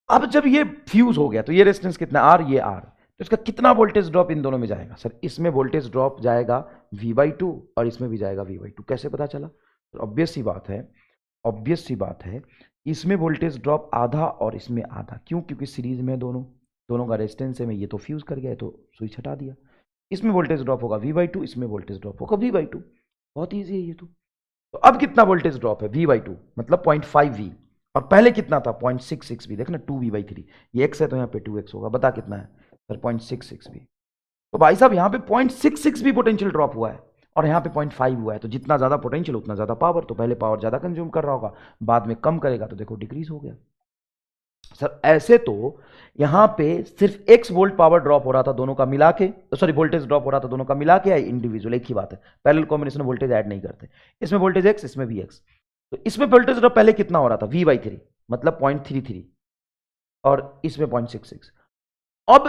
अब जब ये फ्यूज हो गया तो ये रेजिस्टेंस कितना? R, ये R, तो इसका कितना वोल्टेज ड्रॉप इन दोनों में जाएगा? सर इसमें वोल्टेज ड्रॉप जाएगा V/2 और इसमें भी जाएगा V/2। कैसे पता चला? तो ऑब्वियस सी बात है, इसमें वोल्टेज ड्रॉप आधा और इसमें आधा। क्यों? क्योंकि सीरीज में दोनों का रेजिस्टेंस है, में ये तो फ्यूज कर गया तो स्विच हटा दिया। इसमें वोल्टेज ड्रॉप होगा V/2, इसमें वोल्टेज ड्रॉप होगा V/2। बहुत ईजी है ये तो अब कितना वोल्टेज ड्रॉप है? V/2 मतलब 0.5V, और पहले कितना था? 0.66V। देखना 2V/3, ये x है तो यहाँ पे 2x होगा। बता कितना है? Sir 0.66V। तो भाई साहब यहाँ पे 0.66V पोटेंशियल ड्रॉप हुआ है, और यहाँ पे 0.5 हुआ है। तो जितना ज्यादा पोटेंशियल उतना ज्यादा पावर, तो पहले पावर ज्यादा कंज्यूम कर रहा होगा, बाद में कम करेगा तो देखो डिक्रीज हो गया। सर ऐसे तो यहां पे सिर्फ x वोल्ट पावर ड्रॉप हो रहा था दोनों का मिला के, सॉरी वोल्टेज ड्रॉप हो रहा था दोनों का मिला के, या इंडिविजुअल? एक ही बात है, पैरेलल कॉम्बिनेशन में वोल्टेज ऐड नहीं करते। इसमें वोल्टेज x, इसमें भी x। तो इसमें वोल्टेज ड्रॉप पहले कितना हो रहा था? V/3 मतलब 0.33, और इसमें 0.66। अब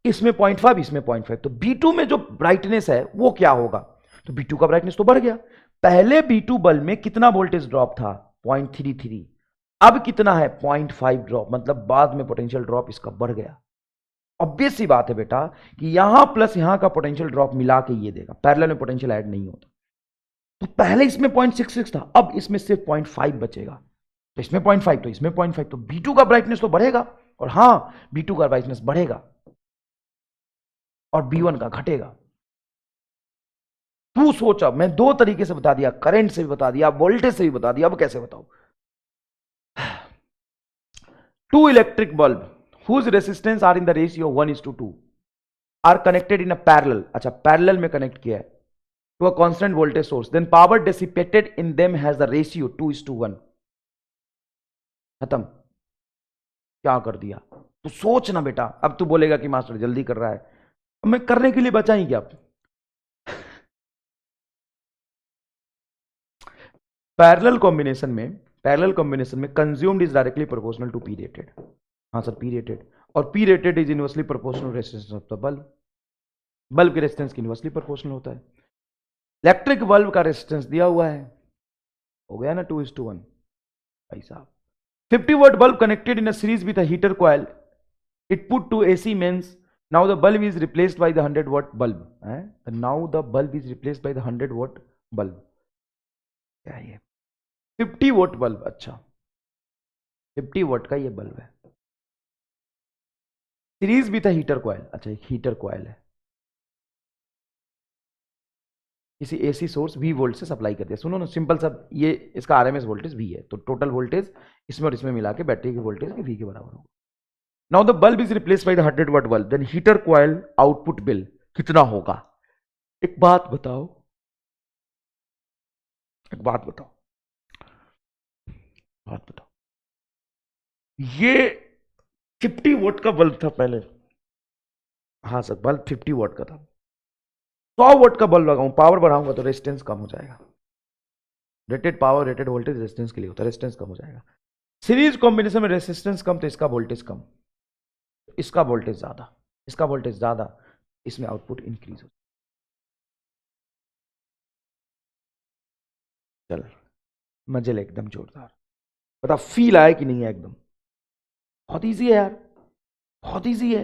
इसमें 0.5, इसमें 0.5। तो B2 में जो ब्राइटनेस है वो क्या होगा? तो B2 का ब्राइटनेस तो बढ़ गया। पहले B2 बल्ब में कितना वोल्टेज ड्रॉप था? 0.33। अब कितना है? 0.5 ड्रॉप, मतलब बाद में पोटेंशियल ड्रॉप इसका बढ़ गया। ऑब्वियस सी बात है बेटा कि यहां प्लस यहां का पोटेंशियल ड्रॉप मिला के ये देगा, पैरेलल में पोटेंशियल ऐड नहीं होता। तो पहले इसमें 0.66 था, अब इसमें सिर्फ 0.5 बचेगा। तो इसमें 0.5 तो इसमें 0.5, तो B2 का ब्राइटनेस तो बढ़ेगा, और हां B2 का ब्राइटनेस बढ़ेगा और B1 का घटेगा। तू सोच, अब मैं दो तरीके से बता दिया, करंट से भी बता दिया, वोल्टेज से भी बता दिया, अब कैसे बताऊं? 2 electric bulb whose resistance are in the ratio 1:2 are connected in a parallel, अच्छा पैरेलल में कनेक्ट किया है to a constant voltage source, then power dissipated in them has the ratio 2:1। खत्म। क्या कर दिया? तू सोच ना बेटा। अब तू बोलेगा कि मास्टर जल्दी कर रहा है, अब मैं करने के लिए बचा ही क्या? पैरेलल कॉम्बिनेशन में consumed is directly proportional to P rated. हाँ सर, पी रेटेड, और P rated is inversely proportional resistance of the bulb. Bulb के रेजिस्टेंस की इनवर्सली प्रोपोर्शनल होता है। इलेक्ट्रिक बल्ब का रेजिस्टेंस दिया हुआ है, हो गया ना 2:1 भाई साहब। 50 watt bulb connected in a series with a heater coil, it put to AC means now the bulb is replaced by the 100 watt bulb, now the bulb is replaced by the 100 watt bulb। क्या है ये? 50 watt bulb, अच्छा 50 watt का ये bulb है, series with heater coil, अच्छा एक heater coil है, किसी एसी सोर्स V वोल्ट से सप्लाई कर दिया। सुनो ना सिंपल सा, ये इसका आरएमएस वोल्टेज V है, तो टोटल वोल्टेज इसमें और इसमें मिला के बैटरी के वोल्टेज के V के बराबर होगा। Now the bulb is replaced by the 100 watt bulb, then heater coil output bill कितना होगा? एक बात बताओ, एक बात बताओ, बात बताओ, ये 50 वोट का बल्ब था पहले, हाँ सर बल्ब 50 वोट का था, 100 वोट का बल्ब लगाऊं, पावर बढ़ाऊंगा तो रेजिस्टेंस कम हो जाएगा। Rated power rated voltage resistance के लिए होता है, रेजिस्टेंस कम हो जाएगा। सीरीज कॉम्बिनेशन में रेजिस्टेंस कम तो इसका वोल्टेज कम, इसका वोल्टेज ज्यादा, इसका वोल्टेज ज्यादा, इसमें आउटपुट इंक्रीज हो। चल मजे ले एकदम जोरदार, बता फील आया कि नहीं है? एकदम बहुत इजी है यार, बहुत इजी है।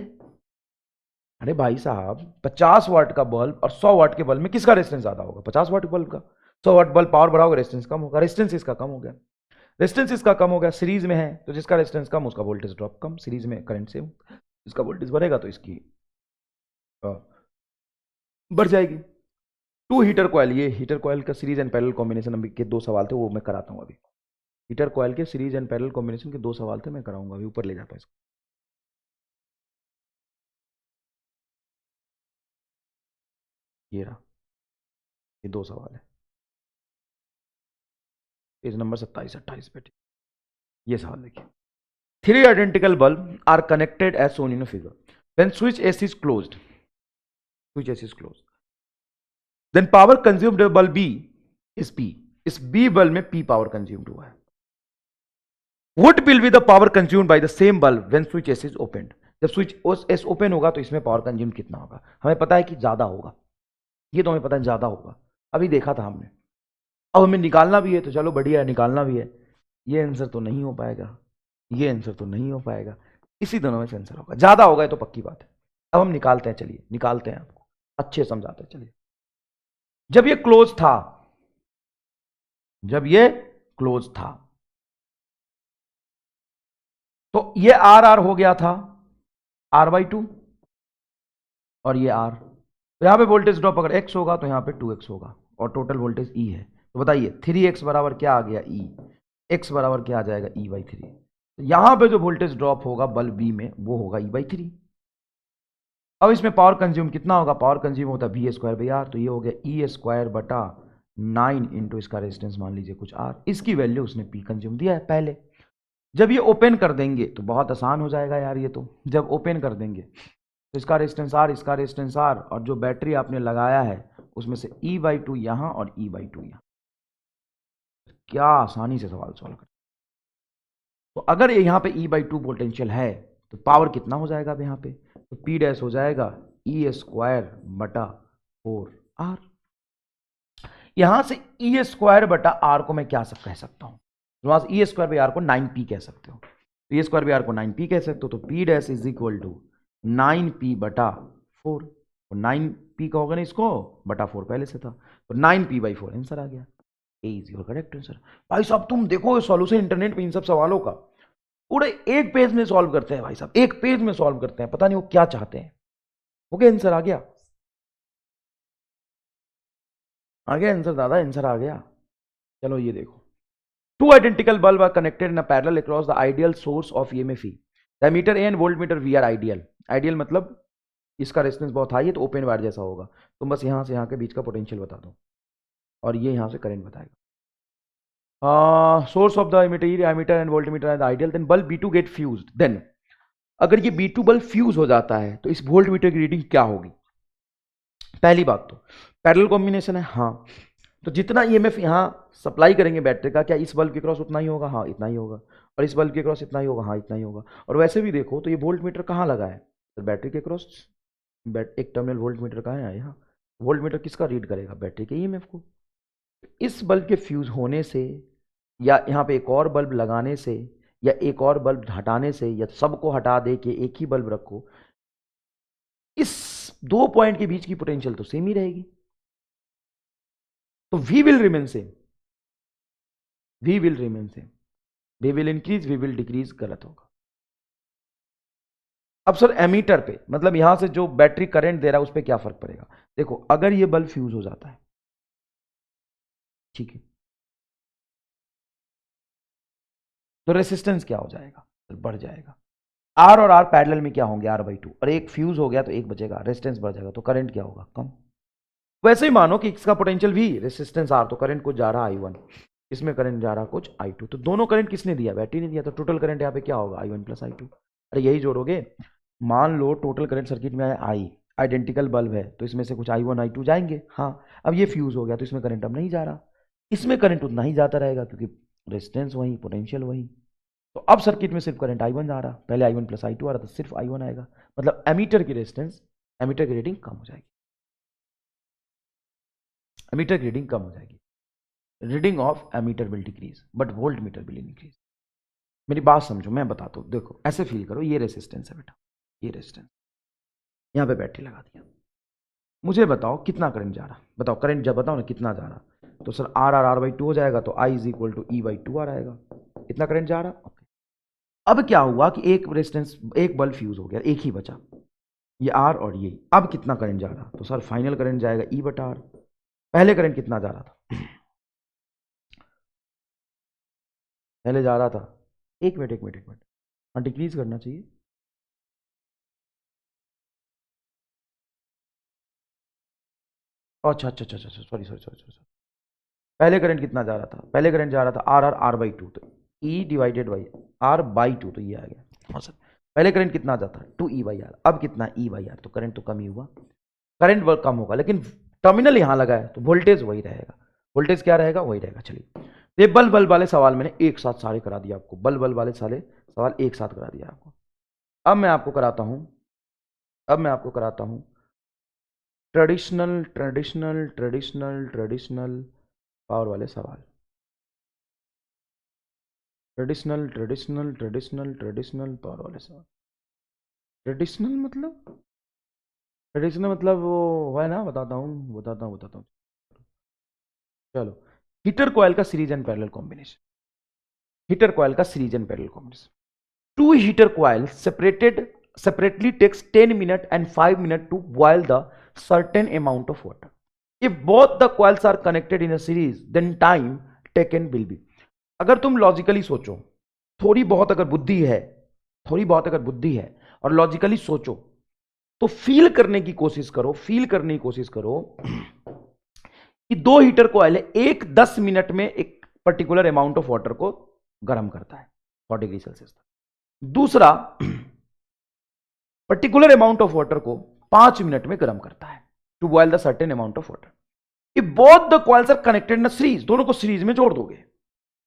अरे भाई साहब 50 वाट का बल्ब और 100 वाट के बल्ब में किसका रेजिस्टेंस ज्यादा होगा? 50 वाट बल्ब का। 100 वाट बल्ब पावर बढ़ाओगे रेजिस्टेंस कम होगा, रेजिस्टेंस इसका कम हो गया, रेजिस्टेंस इसका कम हो गया, सीरीज में है तो जिसका रेजिस्टेंस कम उसका वोल्टेज ड्रॉप कम, सीरीज में करंट सेम, इसका वोल्टेज बढ़ेगा तो इसकी बढ़ जाएगी। टू हीटर कॉइल, ये हीटर कॉइल का सीरीज एंड पैरेलल कॉम्बिनेशन अभी के 2 सवाल थे, वो मैं कराता हूँ अभी। हीटर कॉइल के सीरीज एंड पैरेलल कॉम्बिनेशन के 2 सवाल थे, मैं कराऊंगा अभी, ऊपर ले जाता हूँ इसको। ये रहा, ये 2 सवाल है, पेज नंबर 27-28 पे। ये सवाल देखिए, 3 identical bulb are connected as shown in a figure, when switch S is closed, switch S is closed, then power consumed bulb B is P, इस बी बल्ब में पी पावर कंज्यूम्ड हुआ है। What will be the power consumed by the same bulb when switch S is opened? जब switch S open होगा तो इसमें power consume कितना होगा? हमें पता है कि ज्यादा होगा, ये तो हमें पता है ज्यादा होगा, अभी देखा था हमने। अब हमें निकालना भी है तो चलो बढ़िया है, निकालना भी है। ये आंसर तो नहीं हो पाएगा, ये आंसर तो नहीं हो पाएगा, इसी दोनों में से आंसर होगा, ज्यादा होगा ये तो पक्की बात है। अब हम निकालते हैं, चलिए निकालते हैं, आपको अच्छे समझाते हैं। चलिए, जब ये क्लोज था, जब ये क्लोज था तो ये आर आर हो गया था R/2, और ये आर, तो यहां पे वोल्टेज ड्रॉप अगर x होगा तो यहां पे 2x होगा, और टोटल वोल्टेज E है। तो बताइए 3x बराबर क्या आ गया? E। x बराबर क्या आ जाएगा? E/3। तो यहां पे जो वोल्टेज ड्रॉप होगा बल्ब B में वो होगा E/3। अब इसमें पावर कंज्यूम कितना होगा? पावर कंज्यूम होता है V²/R, तो ये हो गया E²/9 इंटू इसका रेजिस्टेंस मान लीजिए कुछ R, इसकी वैल्यू उसने P कंज्यूम दिया है पहले। जब ये ओपन कर देंगे तो बहुत आसान हो जाएगा यार, ये तो जब ओपन कर देंगे तो इसका रेजिस्टेंस R, इसका रेजिस्टेंस R, और जो बैटरी आपने लगाया है उसमें से E/2 यहां और E/2 यहां। क्या आसानी से सवाल सॉल्व कर। तो अगर यहां पे E/2 पोटेंशियल है तो पावर कितना हो जाएगा अब यहां पे? तो P डैश हो जाएगा E²/4R। यहां से E²/R को मैं क्या कह सकता हूं? E²/R को 9P कह सकते हो, तो E²/R को 9P कह सकते हो, तो P dash is equal to 9P/4, तो 9P का होगा ना इसको बटा 4 पहले से था, तो 9P/4 आंसर आ गया। ए इज योर करेक्ट आंसर। भाई साहब तुम देखो सॉल्यूशन इंटरनेट पे इन सब सवालों का पूरे एक पेज में सॉल्व करते हैं भाई साहब, एक पेज में सॉल्व करते हैं, पता नहीं वो क्या चाहते हैं। ओके आंसर आ गया, आ गया आंसर दादा, आंसर आ गया। चलो ये देखो, two identical bulbs are connected in a parallel across the ideal source of EMF E. Ammeter A and voltmeter V are ideal. Ideal मतलब इसका रेजिस्टेंस बहुत हाई है तो ओपन वायर जैसा होगा। तुम बस यहां से यहां के बीच का पोटेंशियल बता दो और ये यहां से करंट बताएगा। Source of the ammeter and voltmeter and ideal, then bulb B2 get fused. Then अगर ये B2 बल्ब फ्यूज हो जाता है तो इस वोल्ट मीटर की रीडिंग क्या होगी? पहली बात तो पैरेलल कॉम्बिनेशन है, हाँ, तो जितना ईएमएफ यहां सप्लाई करेंगे बैटरी का, क्या इस बल्ब के क्रॉस उतना ही होगा? हाँ इतना ही होगा। और इस बल्ब के क्रॉस इतना ही होगा? हाँ इतना ही होगा। और वैसे भी देखो तो ये वोल्ट मीटर कहाँ लगा है? तो बैटरी के क्रॉस एक टर्मिनल वोल्ट मीटर कहाँ है? यहाँ। वोल्ट मीटर किसका रीड करेगा? बैटरी के ईएमएफ को। इस बल्ब के फ्यूज होने से या यहाँ पे एक और बल्ब लगाने से या एक और बल्ब हटाने से या सबको हटा दे के एक ही बल्ब रखो, इस दो पॉइंट के बीच की पोटेंशियल तो सेम ही रहेगी। तो V will remain same, V will remain same, V will increase, V will decrease, गलत होगा। अब सर एमीटर पे मतलब यहां से जो बैटरी करंट दे रहा है उस पर क्या फर्क पड़ेगा? देखो अगर ये बल्ब फ्यूज हो जाता है, ठीक है, तो रेसिस्टेंस क्या हो जाएगा? तो बढ़ जाएगा। आर और आर पैरेलल में क्या होंगे? R/2। और एक फ्यूज हो गया तो एक बचेगा, रेजिस्टेंस बढ़ जाएगा, तो करंट क्या होगा? कम। वैसे ही मानो कि इसका पोटेंशियल भी रेजिस्टेंस R, तो करंट कुछ जा रहा I1, इसमें करंट जा रहा कुछ I2, तो दोनों करंट किसने दिया? बैटरी ने दिया, तो टोटल करंट यहाँ पे क्या होगा? I1 plus I2। अरे यही जोड़ोगे, मान लो टोटल करंट सर्किट में आया I, आइडेंटिकल बल्ब है तो इसमें से कुछ I1 I2 जाएंगे, हाँ। अब ये फ्यूज हो गया तो इसमें करंट अब नहीं जा रहा, इसमें करंट उतना ही जाता रहेगा क्योंकि रेजिस्टेंस वही, पोटेंशियल वही। तो अब सर्किट में सिर्फ करंट I1 जा रहा, पहले I1 प्लस I2 आ रहा था, सिर्फ I1 आएगा, मतलब एमीटर की रेजिस्टेंस, एमीटर की रीडिंग कम हो जाएगी, एमीटर की रीडिंग कम हो जाएगी। Reading of ammeter will decrease but voltmeter will increase. मेरी बात समझो, मैं बताता हूँ, देखो ऐसे फील करो, ये रेजिस्टेंस है बेटा, ये रेजिस्टेंस, यहाँ पे बैटरी लगा दिया, मुझे बताओ कितना करंट जा रहा, बताओ करंट जब बताओ ना कितना जा रहा, तो सर R/R/2 हो जाएगा, तो I is equal to E/2 R आएगा, इतना करंट जा रहा। ओके, अब क्या हुआ कि एक रेजिस्टेंस, एक बल्ब फ्यूज हो गया, एक ही बचा, ये R और ये, अब कितना करंट जा रहा? तो सर फाइनल करंट जाएगा E/R। पहले करंट कितना जा रहा था? पहले जा रहा था, एक मिनट एक मिनट एक मिनट, हाँ डिक्रीज करना चाहिए, अच्छा अच्छा अच्छा अच्छा, सॉरी सॉरी सॉरी सॉरी, पहले करंट कितना जा रहा था? पहले करंट जा रहा था R/R/2, तो E डिवाइडेड बाई R/2, तो ये आ गया, हाँ सर। पहले करंट कितना जाता है? 2E/R, अब कितना? E/R, तो करंट तो कम ही हुआ, करंट वर्क कम होगा, लेकिन टर्मिनल यहां लगा है तो वोल्टेज वही रहेगा, वोल्टेज क्या रहेगा? वही रहेगा। चलिए, ये बल्ब बल्ब वाले सवाल मैंने एक साथ सारे करा दिया आपको, बल्ब बल्ब वाले सारे सवाल एक साथ करा दिया आपको। अब मैं आपको कराता हूं, अब मैं आपको कराता हूं traditional traditional traditional traditional power वाले सवाल। Traditional traditional traditional traditional power वाले सवाल। ट्रेडिशनल मतलब, ट्रेडिशनल मतलब वो है ना, बताता हूँ बताता हूँ बताता हूँ, चलो। हीटर कॉयल का series and parallel combination, heater coil का series and parallel combination. Two heater coils separately takes 10 minutes and 5 minutes to boil the certain amount of water. If both the coils are connected in a series, then time taken will be. अगर तुम logically सोचो, थोड़ी बहुत अगर बुद्धि है, थोड़ी बहुत अगर बुद्धि है और लॉजिकली सोचो, तो फील करने की कोशिश करो, फील करने की कोशिश करो कि दो हीटर कॉइल है, एक 10 मिनट में एक पर्टिकुलर अमाउंट ऑफ वाटर को गर्म करता है 4 डिग्री सेल्सियस तक, दूसरा पर्टिकुलर अमाउंट ऑफ वाटर को 5 मिनट में गर्म करता है, to boil the certain amount of water. If both the coils are connected in series, दोनों को सीरीज में जोड़ दोगे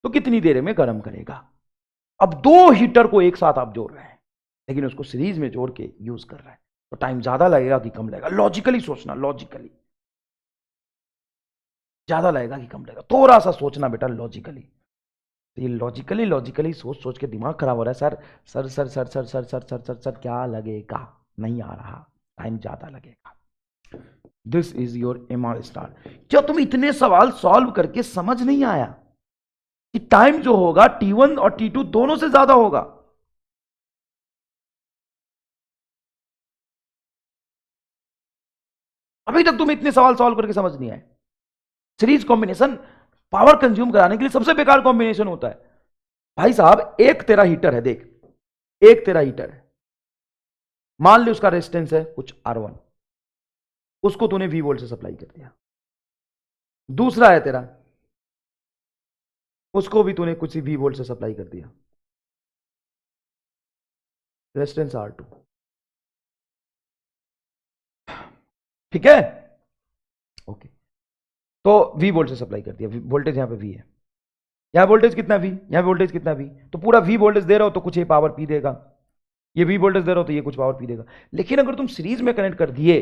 तो कितनी देर में गर्म करेगा? अब दो हीटर को एक साथ आप जोड़ रहे हैं लेकिन उसको सीरीज में जोड़ के यूज कर रहे हैं, तो टाइम ज्यादा लगेगा कि कम लगेगा? लॉजिकली सोचना, लॉजिकली ज्यादा लगेगा कि कम लगेगा? थोड़ा सा सोचना बेटा लॉजिकली। ये लॉजिकली लॉजिकली सोच सोच के दिमाग खराब हो रहा है। Sir sir sir sir sir sir sir sir sir क्या लगेगा? नहीं आ रहा, टाइम ज्यादा लगेगा। This is your MR star. क्या तुम इतने सवाल सॉल्व करके समझ नहीं आया कि टाइम जो होगा T1 और T2 दोनों से ज्यादा होगा? अभी तक तुम इतने सवाल सॉल्व करके समझ नहीं आए। सीरीज कॉम्बिनेशन पावर कंज्यूम कराने के लिए सबसे बेकार कॉम्बिनेशन होता है। भाई साहब, एक तेरा हीटर है, देख एक तेरा हीटर है, मान ली उसका रेजिस्टेंस है कुछ R1, उसको तूने V वोल्ट से सप्लाई कर दिया। दूसरा है तेरा, उसको भी तूने कुछ V वोल्ट से सप्लाई कर दिया, रेजिस्टेंस R2, ठीक है, ओके। तो V वोल्ट से सप्लाई कर दिया, वोल्टेज यहां पे V है, यहां वोल्टेज कितना V, यहां वोल्टेज कितना V, तो पूरा V वोल्टेज दे रहा हो तो कुछ ये पावर पी देगा, ये V वोल्टेज दे रहा हो तो ये कुछ पावर पी देगा। लेकिन अगर तुम सीरीज में कनेक्ट कर दिए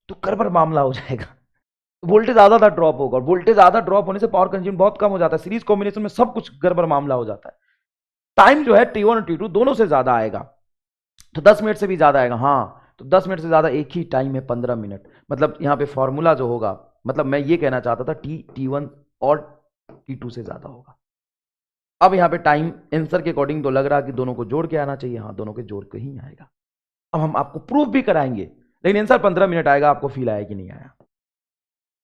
तो गड़बड़ मामला हो जाएगा, वोल्टेज आधा ड्रॉप होगा, और वोल्टेज आधा ड्रॉप होने से पावर कंज्यूम बहुत कम हो जाता है। सीरीज कॉम्बिनेशन में सब कुछ गड़बड़ मामला हो जाता है। टाइम जो है T1 और T2 दोनों से ज्यादा आएगा, तो 10 मिनट से भी ज्यादा आएगा। हाँ, तो 10 मिनट से ज्यादा एक ही टाइम है 15 मिनट, मतलब यहां पे फॉर्मूला जो होगा, मतलब मैं ये कहना चाहता था T1 और T2 से ज्यादा होगा। अब यहां पे टाइम आंसर के अकॉर्डिंग तो लग रहा कि दोनों को जोड़ के आना चाहिए, हाँ दोनों के जोड़ के ही आएगा। अब हम आपको प्रूफ भी कराएंगे, लेकिन आंसर 15 मिनट आएगा, आपको फील आया कि नहीं आया?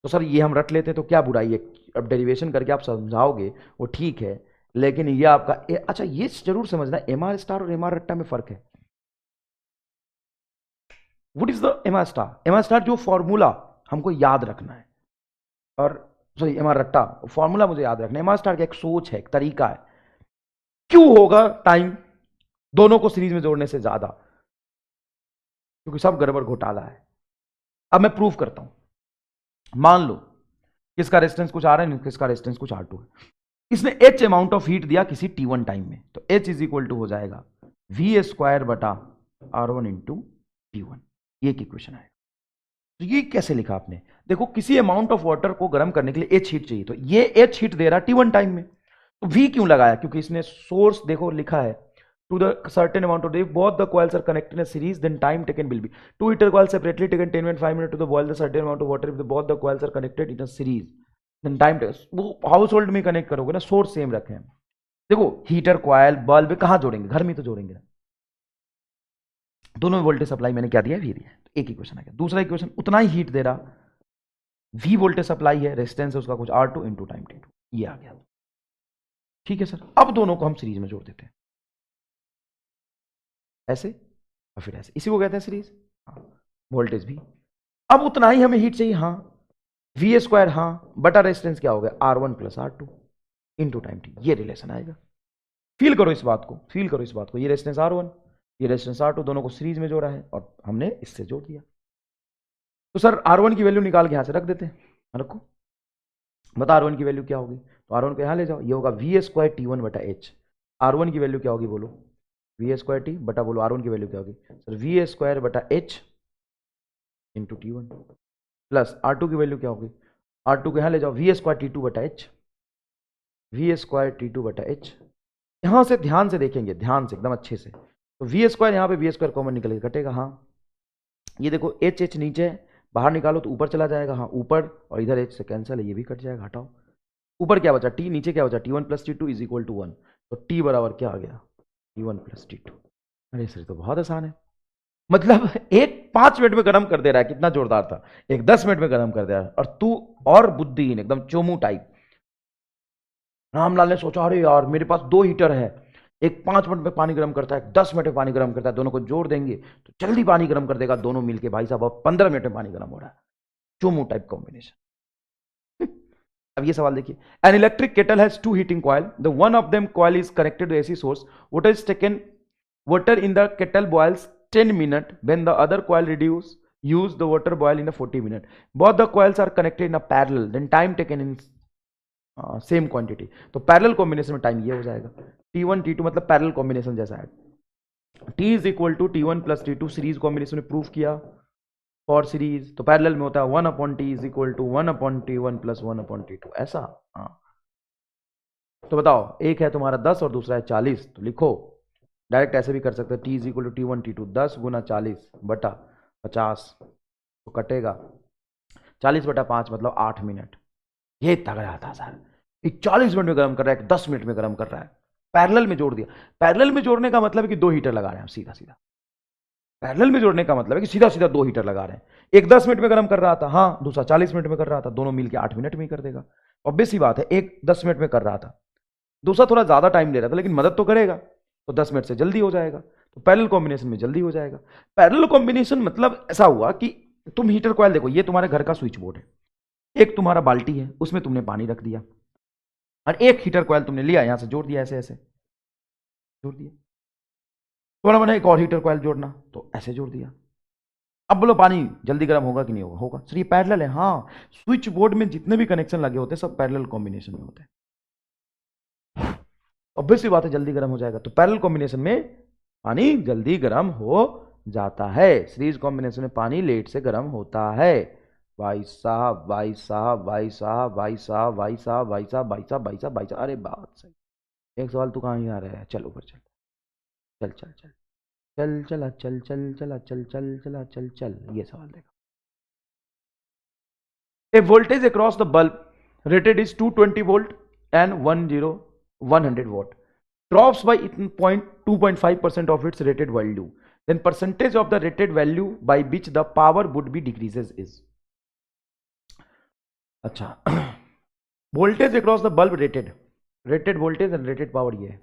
तो सर ये हम रट लेते तो क्या बुराई है, अब डेरिवेशन करके आप समझाओगे वो ठीक है, लेकिन ये आपका अच्छा ये जरूर समझना MR स्टार और MR रट्टा में फर्क है। What is the MR star? MR star जो फॉर्मूला हमको याद रखना है, और सॉरी MR रट्टा फॉर्मूला मुझे याद रखना है। MR स्टार का एक सोच है, एक तरीका है, क्यों होगा टाइम दोनों को सीरीज में जोड़ने से ज्यादा, क्योंकि सब गड़बड़ घोटाला है। अब मैं प्रूफ करता हूं। मान लो किसका रेजिस्टेंस कुछ R है, किसका रेजिस्टेंस कुछ R2 है, इसने H अमाउंट ऑफ हीट दिया किसी T1 टाइम में, तो H इज इक्वल टू हो जाएगा V² बटा R1 इंटू T1, ये एक इक्वेशन आएगा। तो ये कैसे लिखा आपने? देखो किसी अमाउंट ऑफ वाटर को गर्म करने के लिए H हीट चाहिए, तो ये H हीट दे रहा T1 टाइम में, तो V क्यों लगाया? क्योंकि इसने सोर्स देखो लिखा है to the certain amount of if both the coils are connected in a series then time taken will be two heater coils separately taken 10.5 minutes to the boil the certain amount of water if the both the coils are connected in a series then time वो house hold में connect करोगे ना, source same रखे हैं। देखो heater coil bulb कहां जोड़ेंगे, घर में तो जोड़ेंगे ना, दोनों में वोल्टेज सप्लाई मैंने क्या दिया, V दिया, तो एक इक्वेशन आ गया। दूसरा इक्वेशन उतना ही हीट दे रहा, V वोल्टेज सप्लाई है, रेजिस्टेंस है उसका कुछ R2 इंटू टाइम T2, ये आ गया। ठीक है सर, अब दोनों को हम सीरीज में जोड़ देते हैं, ऐसे और फिर ऐसे, इसी को कहते हैं सीरीज। हाँ, वोल्टेज भी अब उतना ही हमें हीट चाहिए, हाँ V², हाँ बटा रेजिस्टेंस क्या हो गया R1 plus R2 into time T, ये रिलेशन आएगा। फील करो इस बात को, फील करो इस बात को, ये रेजिस्टेंस R1 ये रेजिस्टेंस R2 दोनों को सीरीज में जोड़ा है और हमने इससे जोड़ दिया। तो सर R1 की वैल्यू निकाल के यहां से रख देते हैं, रखो, बता R1 की वैल्यू क्या होगी, तो R1 को यहां ले जाओ, ये होगा V² T1 बटा H। R1 की वैल्यू क्या होगी बोलो, V² T बटा बोलो R1 की वैल्यू क्या होगी सर, V² बटा H into T1 plus R2 की वैल्यू क्या होगी, R2 को यहां ले जाओ, V² T2 बटा H, V² T2 बटा H। यहां से ध्यान से देखेंगे, ध्यान से एकदम अच्छे से, तो V² यहां पे V² कॉमन निकल के कटेगा, हाँ ये देखो H नीचे बाहर निकालो तो ऊपर चला जाएगा, हाँ ऊपर, और इधर H से कैंसिल है, ये भी कट जाएगा, हटाओ, ऊपर क्या बचा T, नीचे क्या बचा T1 plus T2 is equal to 1, तो T बराबर क्या आ गया T1 प्लस T2। अरे सर तो बहुत आसान है, मतलब एक 5 मिनट में गर्म कर दे रहा है, कितना जोरदार था, एक 10 मिनट में गर्म कर दे रहा है, और तू और बुद्धिहीन एकदम चोमू टाइप, रामलाल ने सोचा अरे यार मेरे पास 2 हीटर है, एक 5 मिनट में पानी गर्म करता है, 10 मिनट में पानी गर्म करता है, दोनों को जोड़ देंगे तो जल्दी पानी गर्म कर देगा दोनों मिलके, भाई साहब अब 15 मिनट में पानी गर्म हो रहा है, चोमू टाइप कॉम्बिनेशन। अब ये सवाल देखिए, an electric kettle has 2 heating coil, the one of them coil is connected to AC source, water is taken, water in the kettle boils 10 minutes when the other coil use the water boil in a 40 minutes, both the coils are connected in a parallel then time taken in same quantity, तो parallel combination में time ये हो जाएगा T1 T2, मतलब parallel combination जैसा है, T is equal to T1 plus T2, series combination में proof किया फॉर सीरीज, तो पैरेलल में होता है 1/T is equal to 1/T1 plus 1/T2, ऐसा। हाँ तो बताओ, एक है तुम्हारा 10 और दूसरा है 40, तो लिखो डायरेक्ट ऐसे भी कर सकते हैं, T is equal to T1 T2 10 गुना 40 बटा 50, तो कटेगा 40 बटा 5 मतलब 8 मिनट, ये तगड़ा था सर, 40 मिनट में गर्म कर रहा है, 10 मिनट में गर्म कर रहा है, पैरेलल में जोड़ दिया। पैरेलल में जोड़ने का मतलब है कि 2 हीटर लगा रहे हैं, सीधा सीधा पैरेलल में जोड़ने का मतलब है कि सीधा सीधा 2 हीटर लगा रहे हैं, एक 10 मिनट में गर्म कर रहा था, हाँ दूसरा 40 मिनट में कर रहा था, दोनों मिलकर 8 मिनट में ही कर देगा। ऑब्वियस सी बात है, एक 10 मिनट में कर रहा था, दूसरा थोड़ा ज्यादा टाइम ले रहा था, लेकिन मदद तो करेगा, तो 10 मिनट से जल्दी हो जाएगा, तो पैरेलल कॉम्बिनेशन में जल्दी हो जाएगा। पैरेलल कॉम्बिनेशन मतलब ऐसा हुआ कि तुम हीटर कॉइल देखो, ये तुम्हारे घर का स्विच बोर्ड है, एक तुम्हारा बाल्टी है, उसमें तुमने पानी रख दिया, और एक हीटर कॉइल तुमने लिया, यहां से जोड़ दिया, ऐसे ऐसे जोड़ दिया। थोड़ा बना एक और हीटर कॉइल जोड़ना, तो ऐसे जोड़ दिया। अब बोलो पानी जल्दी गर्म होगा कि नहीं होगा? होगा। सर ये पैरेलल है। हाँ, स्विच बोर्ड में जितने भी कनेक्शन लगे होते हैं सब पैरेलल कॉम्बिनेशन में होते हैं। ऑब्वियस सी बात है, जल्दी गर्म हो जाएगा। तो पैरेलल कॉम्बिनेशन में पानी जल्दी गर्म हो जाता है, सीरीज कॉम्बिनेशन में पानी लेट से गर्म होता है। भाई साहब, भाई साहब, भाई साहब, भाई साहब, भाई साहब, भाई साहब, भाई साहब, भाई साहब, भाई साहब, अरे बात सही। एक सवाल तू कहाँ ही आ रहा है? चल ऊपर चल, चल चल चल चल चला चल चल चला चल चल चला चल चल। ये सवाल देखो, a voltage across the bulb rated is 220 volt and 100 watt drops by 2.5% of its rated value, then percentage of the rated value by which the power would be decreases is। अच्छा, voltage across the bulb rated, rated voltage and rated power ये है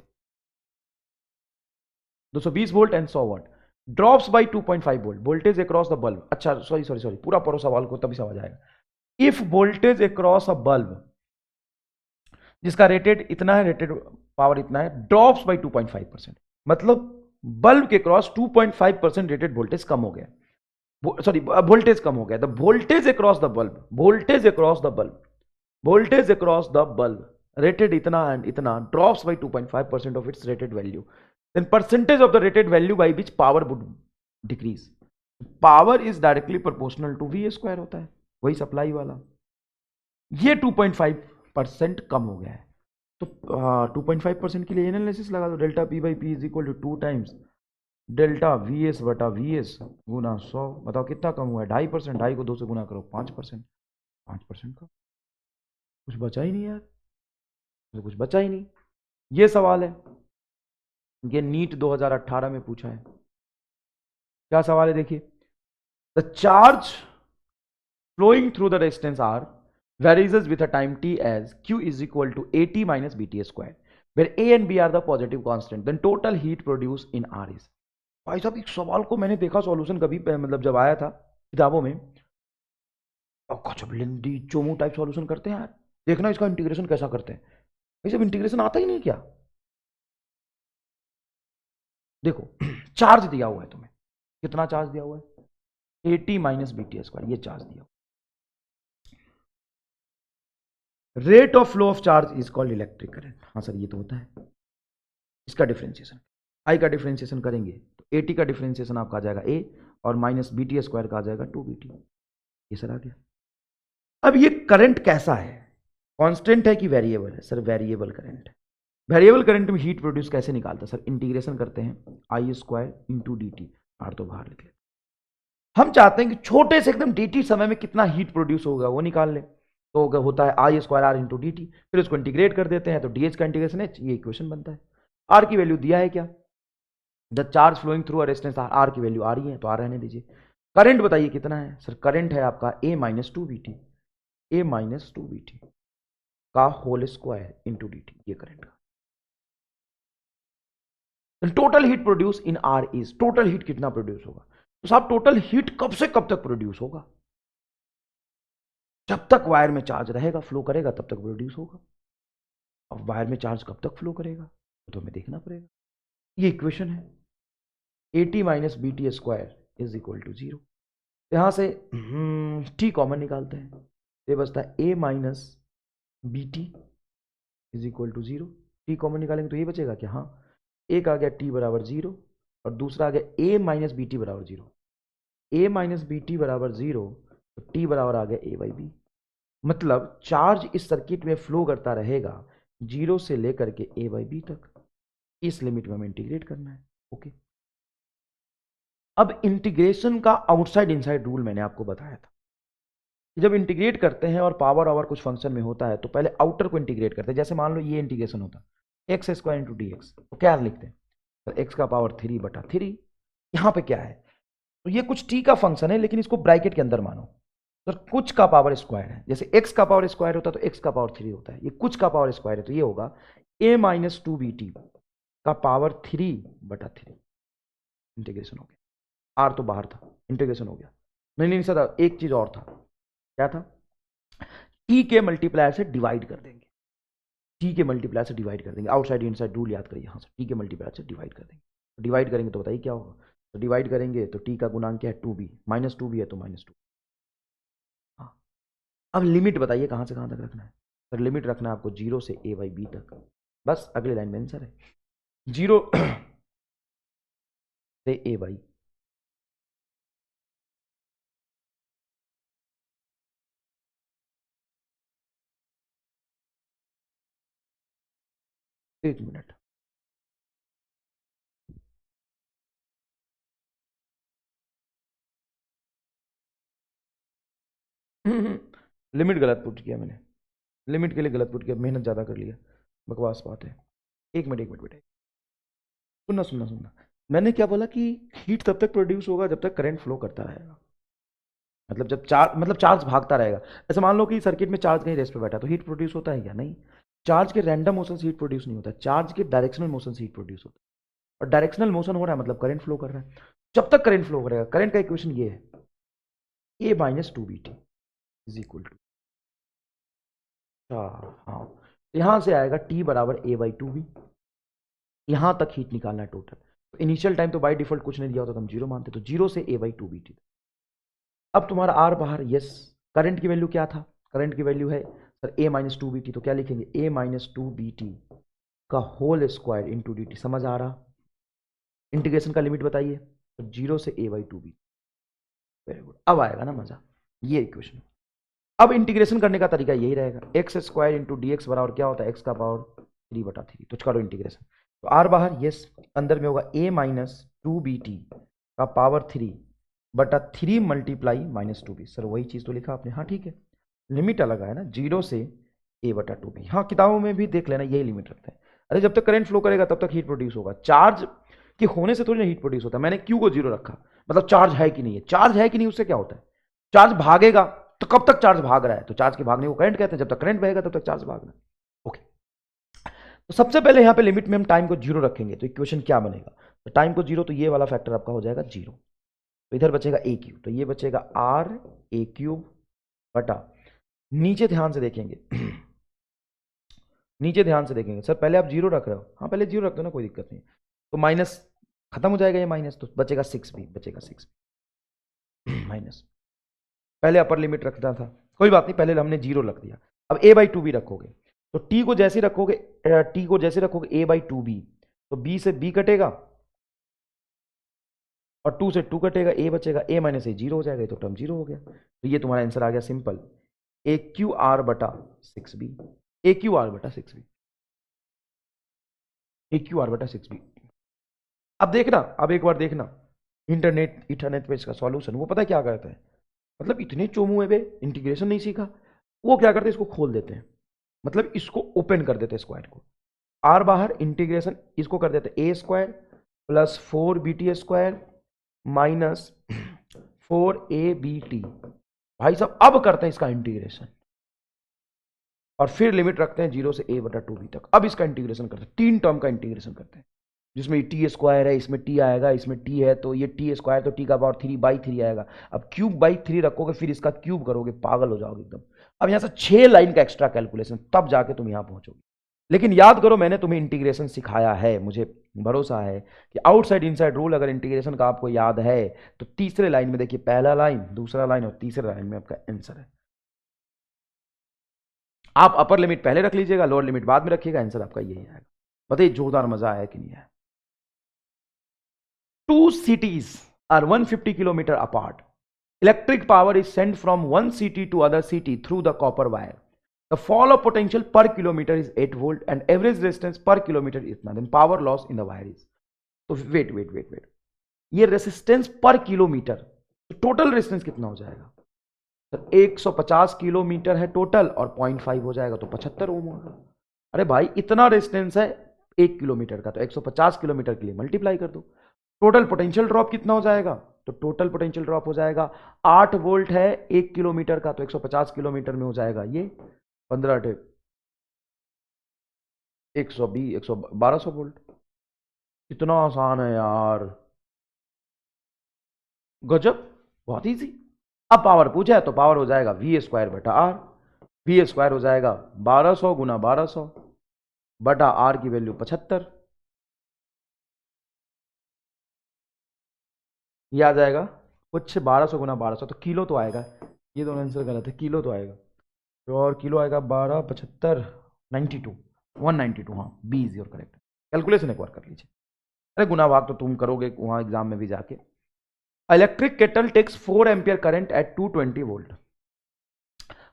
220 volt and 100 watt, drops by 2.5 volt, voltage across the bulb. अच्छा sorry sorry sorry, पूरा पढ़ो सवाल को तभी समझ आएगा। If voltage across a bulb, जिसका रेटेड इतना है, रेटेड पावर इतना है, ड्रॉप्स बाय 2.5%, मतलब बल्ब के क्रॉस 2.5% रेटेड वोल्टेज कम हो गया, सॉरी वोल्टेज कम हो गया। The voltage across the bulb, voltage across the bulb, voltage across the bulb rated इतना एंड इतना, drops by 2.5% of its rated value, then percentage of the rated value by which power would decrease. Power is directly proportional to V square होता है, वही supply वाला। ये 2.5% कम हो गया है, तो 2.5% के लिए एनालिसिस लगा दो, delta P by P is equal to 2 times delta V S बटा वी एस गुना 100। बताओ कितना कम हुआ है? 2.5%। 2.5 को 2 से गुना करो, 5%। 5% का कुछ बचा ही नहीं यार, तो कुछ बचा ही नहीं। ये सवाल है, ये नीट 2018 में पूछा है। क्या सवाल है देखिए, the charge flowing through the resistance R varies with a time t as q is equal to at minus bt square, where a and b are the positive constant, then total heat produced in R is। भाई साहब इस सवाल को मैंने देखा solution कभी, मतलब जब आया था किताबों में, लिंडी चोमू टाइप सॉल्यूशन करते हैं यार। देखना इसका इंटीग्रेशन कैसा करते हैं, भाई साहब इंटीग्रेशन आता ही नहीं क्या? देखो चार्ज दिया हुआ है तुम्हें, कितना चार्ज दिया हुआ है? at माइनस बीटी स्क्वायर, ये चार्ज दिया। Rate of flow of charge is called electric current. हाँ सर ये तो होता है। इसका डिफरेंशिएशन, आई का डिफरेंशिएशन करेंगे तो एटी का डिफरेंशिएशन आपका आ जाएगा ए, और माइनस बीटी स्क्वायर का आ जाएगा 2bt। ये सर आ गया। अब ये करंट कैसा है? कांस्टेंट है कि वेरिएबल है? सर वेरिएबल करंट है। वेरिएबल करंट में हीट प्रोड्यूस कैसे निकालता है? सर इंटीग्रेशन करते हैं, I square into D T, R तो बाहर निकले। हम चाहते हैं कि छोटे से एकदम dt समय में कितना हीट प्रोड्यूस होगा वो निकाल ले, तो होता है I square R into D T, फिर उसको इंटीग्रेट कर देते हैं तो डी एच का इंटीग्रेशन है, ये इक्वेशन बनता है। आर की वैल्यू दिया है क्या? The charge flowing through a resistance R, R की वैल्यू आ रही है तो आर रहने दीजिए। करंट बताइए कितना है? सर करंट है आपका ए माइनस 2bt, ए माइनस 2bt का whole square into D T, ये करंट का। Total heat produce in R is, total heat कितना प्रोड्यूस होगा? तो साहब टोटल हीट कब से कब तक प्रोड्यूस होगा? जब तक वायर में चार्ज रहेगा, फ्लो करेगा, तब तक प्रोड्यूस होगा। अब वायर में चार्ज कब तक फ्लो करेगा तो हमें देखना पड़ेगा। ये इक्वेशन है, at minus BT square is equal to 0। यहां से t कॉमन निकालते हैं, ये बचता है a minus BT is equal to 0। t common निकालेंगे तो ये बचेगा क्या? हाँ, एक आ गया t बराबर 0 और दूसरा आ गया a माइनस बीटी बराबर 0। a माइनस बीटी बराबर 0 तो t बराबर आ गया a बाई बी। मतलब चार्ज इस सर्किट में फ्लो करता रहेगा 0 से लेकर के a बाई बी तक। इस लिमिट में हमें इंटीग्रेट करना है। ओके, अब इंटीग्रेशन का आउटसाइड इनसाइड रूल मैंने आपको बताया था। जब इंटीग्रेट करते हैं और पावर ओवर कुछ फंक्शन में होता है तो पहले आउटर को इंटीग्रेट करते हैं। जैसे मान लो ये इंटीग्रेशन होता है x square into D x, तो क्या लिखते हैं? तो एक्स का पावर 3 बटा 3। यहाँ पे क्या है? तो ये कुछ टी का फंक्शन है लेकिन इसको ब्रैकेट के अंदर मानो। तो कुछ का पावर स्क्वायर है, जैसे एक्स का पावर स्क्वायर होता है तो एक्स का पावर 3 होता है, ये कुछ का पावर स्क्वायर है तो ये होगा a माइनस 2bt का पावर 3 बटा 3। इंटीग्रेशन हो गया, आर तो बाहर था, इंटीग्रेशन हो गया। नहीं नहीं सर, एक चीज और था, क्या था, टी के मल्टीप्लायर से डिवाइड कर देंगे, टी के मल्टीप्लायर से डिवाइड कर देंगे, आउटसाइड इनसाइड रूल याद करिए, यहाँ से टी के मल्टीप्लायर से डिवाइड कर देंगे। डिवाइड करेंगे तो बताइए क्या होगा, तो डिवाइड करेंगे तो टी का गुणांक क्या है 2b, -2b है तो -2। हाँ, अब लिमिट बताइए कहाँ से कहाँ तक रखना है, सर लिमिट रखना है आपको 0 से a बाई बी तक, बस अगले लाइन में आंसर है 0 से a बाई, एक मिनट, लिमिट गलत पुट किया मैंने, लिमिट के लिए गलत पुट किया, मेहनत ज़्यादा कर लिया, बकवास बात है। एक मिनट एक मिनट बेटा, सुनना सुनना सुनना, मैंने क्या बोला कि हीट तब तक प्रोड्यूस होगा जब तक करंट फ्लो करता रहेगा, मतलब जब चार्ज, मतलब चार्ज भागता रहेगा। ऐसे मान लो कि सर्किट में चार्ज कहीं रेस्ट पे बैठा तो हीट प्रोड्यूस होता है क्या, नहीं। चार्ज के रैंडम मोशन से हीट प्रोड्यूस नहीं होता, चार्ज के डायरेक्शनल मोशन से हीट प्रोड्यूस होता है, और डायरेक्शनल मोशन हो रहा है मतलब करंट फ्लो कर रहा है। जब तक करंट फ्लो करेगा, करंट का इक्वेशन ये है, a minus two B T is equal to, हाँ, यहां से आएगा t बराबर a बाई टू बी, यहां तक हीट निकालना है टोटल। तो इनिशियल टाइम तो बाई डिफॉल्ट कुछ नहीं दिया होता तो हम जीरो मानते, तो जीरो से a by two B T. अब तुम्हारा आर बाहर, यस, करंट की वैल्यू क्या था, करंट की वैल्यू है sir a minus two B T, तो क्या लिखेंगे a minus two B T का whole square into D T, समझ आ रहा। इंटीग्रेशन का लिमिट बताइए, तो जीरो से a by two B, very good, अब आएगा ना मजा, ये इक्वेशन। अब इंटीग्रेशन करने का तरीका यही रहेगा, x square into D x बराबर क्या होता है, एक्स का पावर 3/3, तो करो इंटीग्रेशन, तो आर बाहर, यस, अंदर में होगा a minus two B T का पावर 3/3 मल्टीप्लाई -2b, सर वही चीज तो लिखा आपने, हाँ ठीक है, लिमिट अलग है ना, 0 से a/2b, हाँ किताबों में भी देख लेना यही लिमिट रखते हैं। अरे जब तक करंट फ्लो करेगा तब तक हीट प्रोड्यूस होगा, चार्ज के होने से थोड़ी ना हीट प्रोड्यूस होता है। मैंने क्यू को 0 रखा, मतलब चार्ज है कि नहीं है, चार्ज है कि नहीं उससे क्या होता है, चार्ज भागेगा, तो कब तक चार्ज भाग रहा है, तो चार्ज के भागने को करंट कहते हैं, जब तक करंट बहेगा तब तक चार्ज भागना। ओके, तो सबसे पहले यहां पे लिमिट में हम टाइम को 0 रखेंगे, तो इक्वेशन क्या बनेगा, तो टाइम को 0, तो ये वाला फैक्टर आपका हो जाएगा 0, तो इधर बचेगा ए क्यूब, तो ये बचेगा आर ए क्यूब बटा, नीचे ध्यान से देखेंगे नीचे ध्यान से देखेंगे, सर पहले आप 0 रख रहे हो, हाँ पहले 0 रख दो ना, कोई दिक्कत नहीं, तो माइनस खत्म हो जाएगा ये माइनस, तो बचेगा 6b, बचेगा 6b माइनस, पहले अपर लिमिट रखना था, कोई बात नहीं, पहले हमने 0 रख दिया। अब a बाई टू बी रखोगे, तो t को जैसे रखोगे, t को जैसे रखोगे a बाई टू बी, तो b से b कटेगा और 2 से 2 कटेगा, a बचेगा, a माइनस ए 0 हो जाएगा, तो टर्म 0 हो गया, तो ये तुम्हारा आंसर आ गया सिंपल, ए क्यू आर बटा 6b, ए क्यू आर बटा 6b, ए क्यू आर बटा 6b। अब देखना, अब एक बार देखना, इंटरनेट इंटरनेट पे इसका सॉल्यूशन, वो पता है क्या करता है, मतलब इतने चोमू है बे, इंटीग्रेशन नहीं सीखा, वो क्या करते हैं, इसको खोल देते हैं, मतलब इसको ओपन कर देते हैं स्क्वायर को, आर बाहर, इंटीग्रेशन इसको कर देते हैं a square plus 4bt² minus 4abt, भाई साहब अब करते हैं इसका इंटीग्रेशन, और फिर लिमिट रखते हैं 0 से a/2b तक, अब इसका इंटीग्रेशन करते हैं, तीन टर्म का इंटीग्रेशन करते हैं, जिसमें टी स्क्वायर है, इसमें टी आएगा, इसमें टी है तो ये टी स्क्वायर, तो टी का पावर 3/3 आएगा, अब क्यूब बाई 3 रखोगे, फिर इसका क्यूब करोगे, पागल हो जाओगे एकदम। अब यहां से 6 लाइन का एक्स्ट्रा कैलकुलेशन, तब जाके तुम यहां पहुंचोगे, लेकिन याद करो मैंने तुम्हें इंटीग्रेशन सिखाया है, मुझे भरोसा है कि आउटसाइड इनसाइड रूल अगर इंटीग्रेशन का आपको याद है, तो तीसरे लाइन में देखिए, पहला लाइन, दूसरा लाइन और तीसरे लाइन में आपका आंसर है। आप अपर लिमिट पहले रख लीजिएगा, लोअर लिमिट बाद में रखिएगा, आंसर आपका यही आएगा। बताइए जोरदार मजा आया कि नहीं आया। Two cities are 150 kilometer apart. Electric power is sent from one city to other city through the copper wire. The fall of potential per kilometer is 8 volt and average resistance per kilometer is इतना. Then power loss in the wire is. तो wait, ये resistance पर kilometre, तो total resistance कितना हो जाएगा, तो 150 kilometre है टोटल, और 0.5 हो जाएगा तो 75 ओम होगा। अरे भाई इतना रेसिस्टेंस है 1 किलोमीटर का, तो 150 किलोमीटर के लिए मल्टीप्लाई कर दो। टोटल पोटेंशियल ड्रॉप कितना हो जाएगा, तो टोटल पोटेंशियल ड्रॉप हो जाएगा 8 वोल्ट है 1 किलोमीटर का, तो 150 किलोमीटर में हो जाएगा ये 15 120 1200 वोल्ट। कितना आसान है यार, गजब, बहुत इजी। अब पावर पूछा है तो पावर हो जाएगा वी स्क्वायर बटा आर। वी स्क्वायर हो जाएगा 1200 गुना 1200 बटा आर की वैल्यू 75। ये आ जाएगा कुछ 1200 गुना 1200 तो किलो तो आएगा। ये दोनों आंसर गलत है, किलो तो आएगा। तो और किलो आएगा 12 75 92 192। हाँ, B is your correct. Calculation एक बार कर लीजिए। अरे गुना भाग तो तुम करोगे वहां एग्जाम में भी जाके। Electric kettle takes 4 ampere current at 220 volt.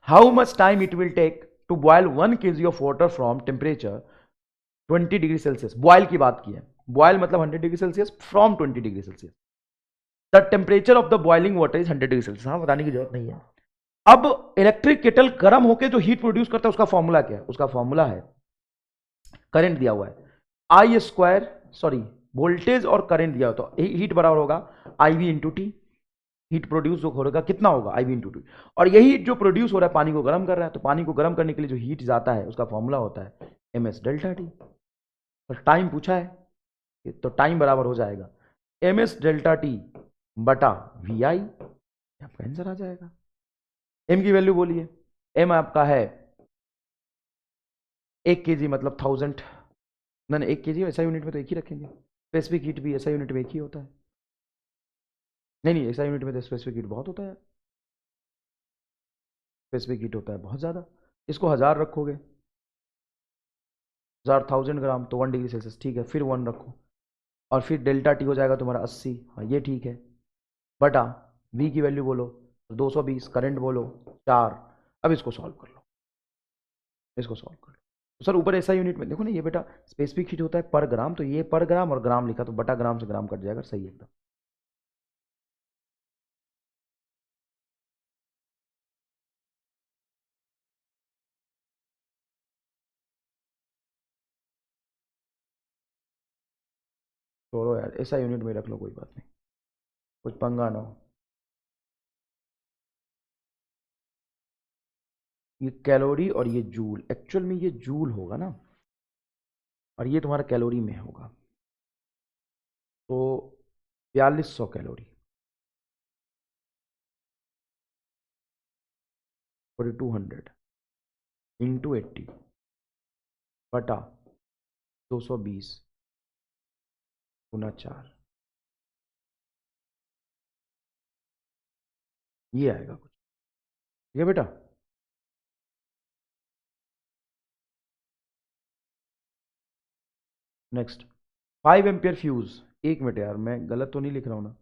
How much time it will take to boil 1 kg of water from temperature 20 degree Celsius. Boil की बात की है, बॉयल मतलब 100 degree Celsius from 20 degree Celsius. The temperature of the boiling water is 100 degree Celsius. हाँ, बताने की जरूरत नहीं है। अब इलेक्ट्रिक केटल गर्म होकर जो हीट प्रोड्यूस करता है उसका फॉर्मूला क्या है? उसका फॉर्मूला है, करंट दिया हुआ है आई स्क्वायर, सॉरी वोल्टेज और करंट दिया हुआ, तो हीट बराबर होगा I V into T. Heat produce जो होगा कितना होगा आई वी इंटू टी। और यही जो प्रोड्यूस हो रहा है पानी को गर्म कर रहा है, तो पानी को गर्म करने के लिए जो हीट जाता है उसका फॉर्मूला होता है एम एस डेल्टा टी। तो टाइम पूछा है तो टाइम बराबर हो जाएगा एम एस डेल्टा टी बटा वी आई। आपका आंसर आ जाएगा। एम की वैल्यू बोलिए। एम आपका है 1 kg मतलब 1000। नहीं, 1 kg ऐसा यूनिट में तो एक ही रखेंगे। स्पेसिफिक हीट भी ऐसा यूनिट में एक ही होता है। नहीं, ऐसा यूनिट में तो स्पेसिफिक हीट बहुत होता है। स्पेसिफिक हीट होता है बहुत ज़्यादा। इसको 1000 रखोगे, 1000 1000 ग्राम तो 1 डिग्री सेल्सियस, ठीक है। फिर 1 रखो और फिर डेल्टा टी हो जाएगा तुम्हारा 80। हाँ, ये ठीक है। बटा वी की वैल्यू बोलो 220, करंट बोलो 4। अब इसको सॉल्व कर लो, इसको सॉल्व कर लो। तो सर ऊपर ऐसा यूनिट में देखो ना, ये बेटा स्पेसिफिक हीट होता है पर ग्राम, तो ये पर ग्राम और ग्राम लिखा तो बटा ग्राम से ग्राम कट जाएगा, सही एकदम। छोड़ो यार, ऐसा यूनिट में रख लो, कोई बात नहीं, कुछ पंगा ना हो। ये कैलोरी और ये जूल, एक्चुअल में ये जूल होगा ना, और ये तुम्हारा कैलोरी में होगा। तो 4200 कैलोरी 4200 इंटू 80 बटा 220 गुना 4, ये आएगा कुछ। ठीक है बेटा। Next 5 ampere fuse. एक मिनट यार, मैं गलत तो नहीं लिख रहा हूँ ना?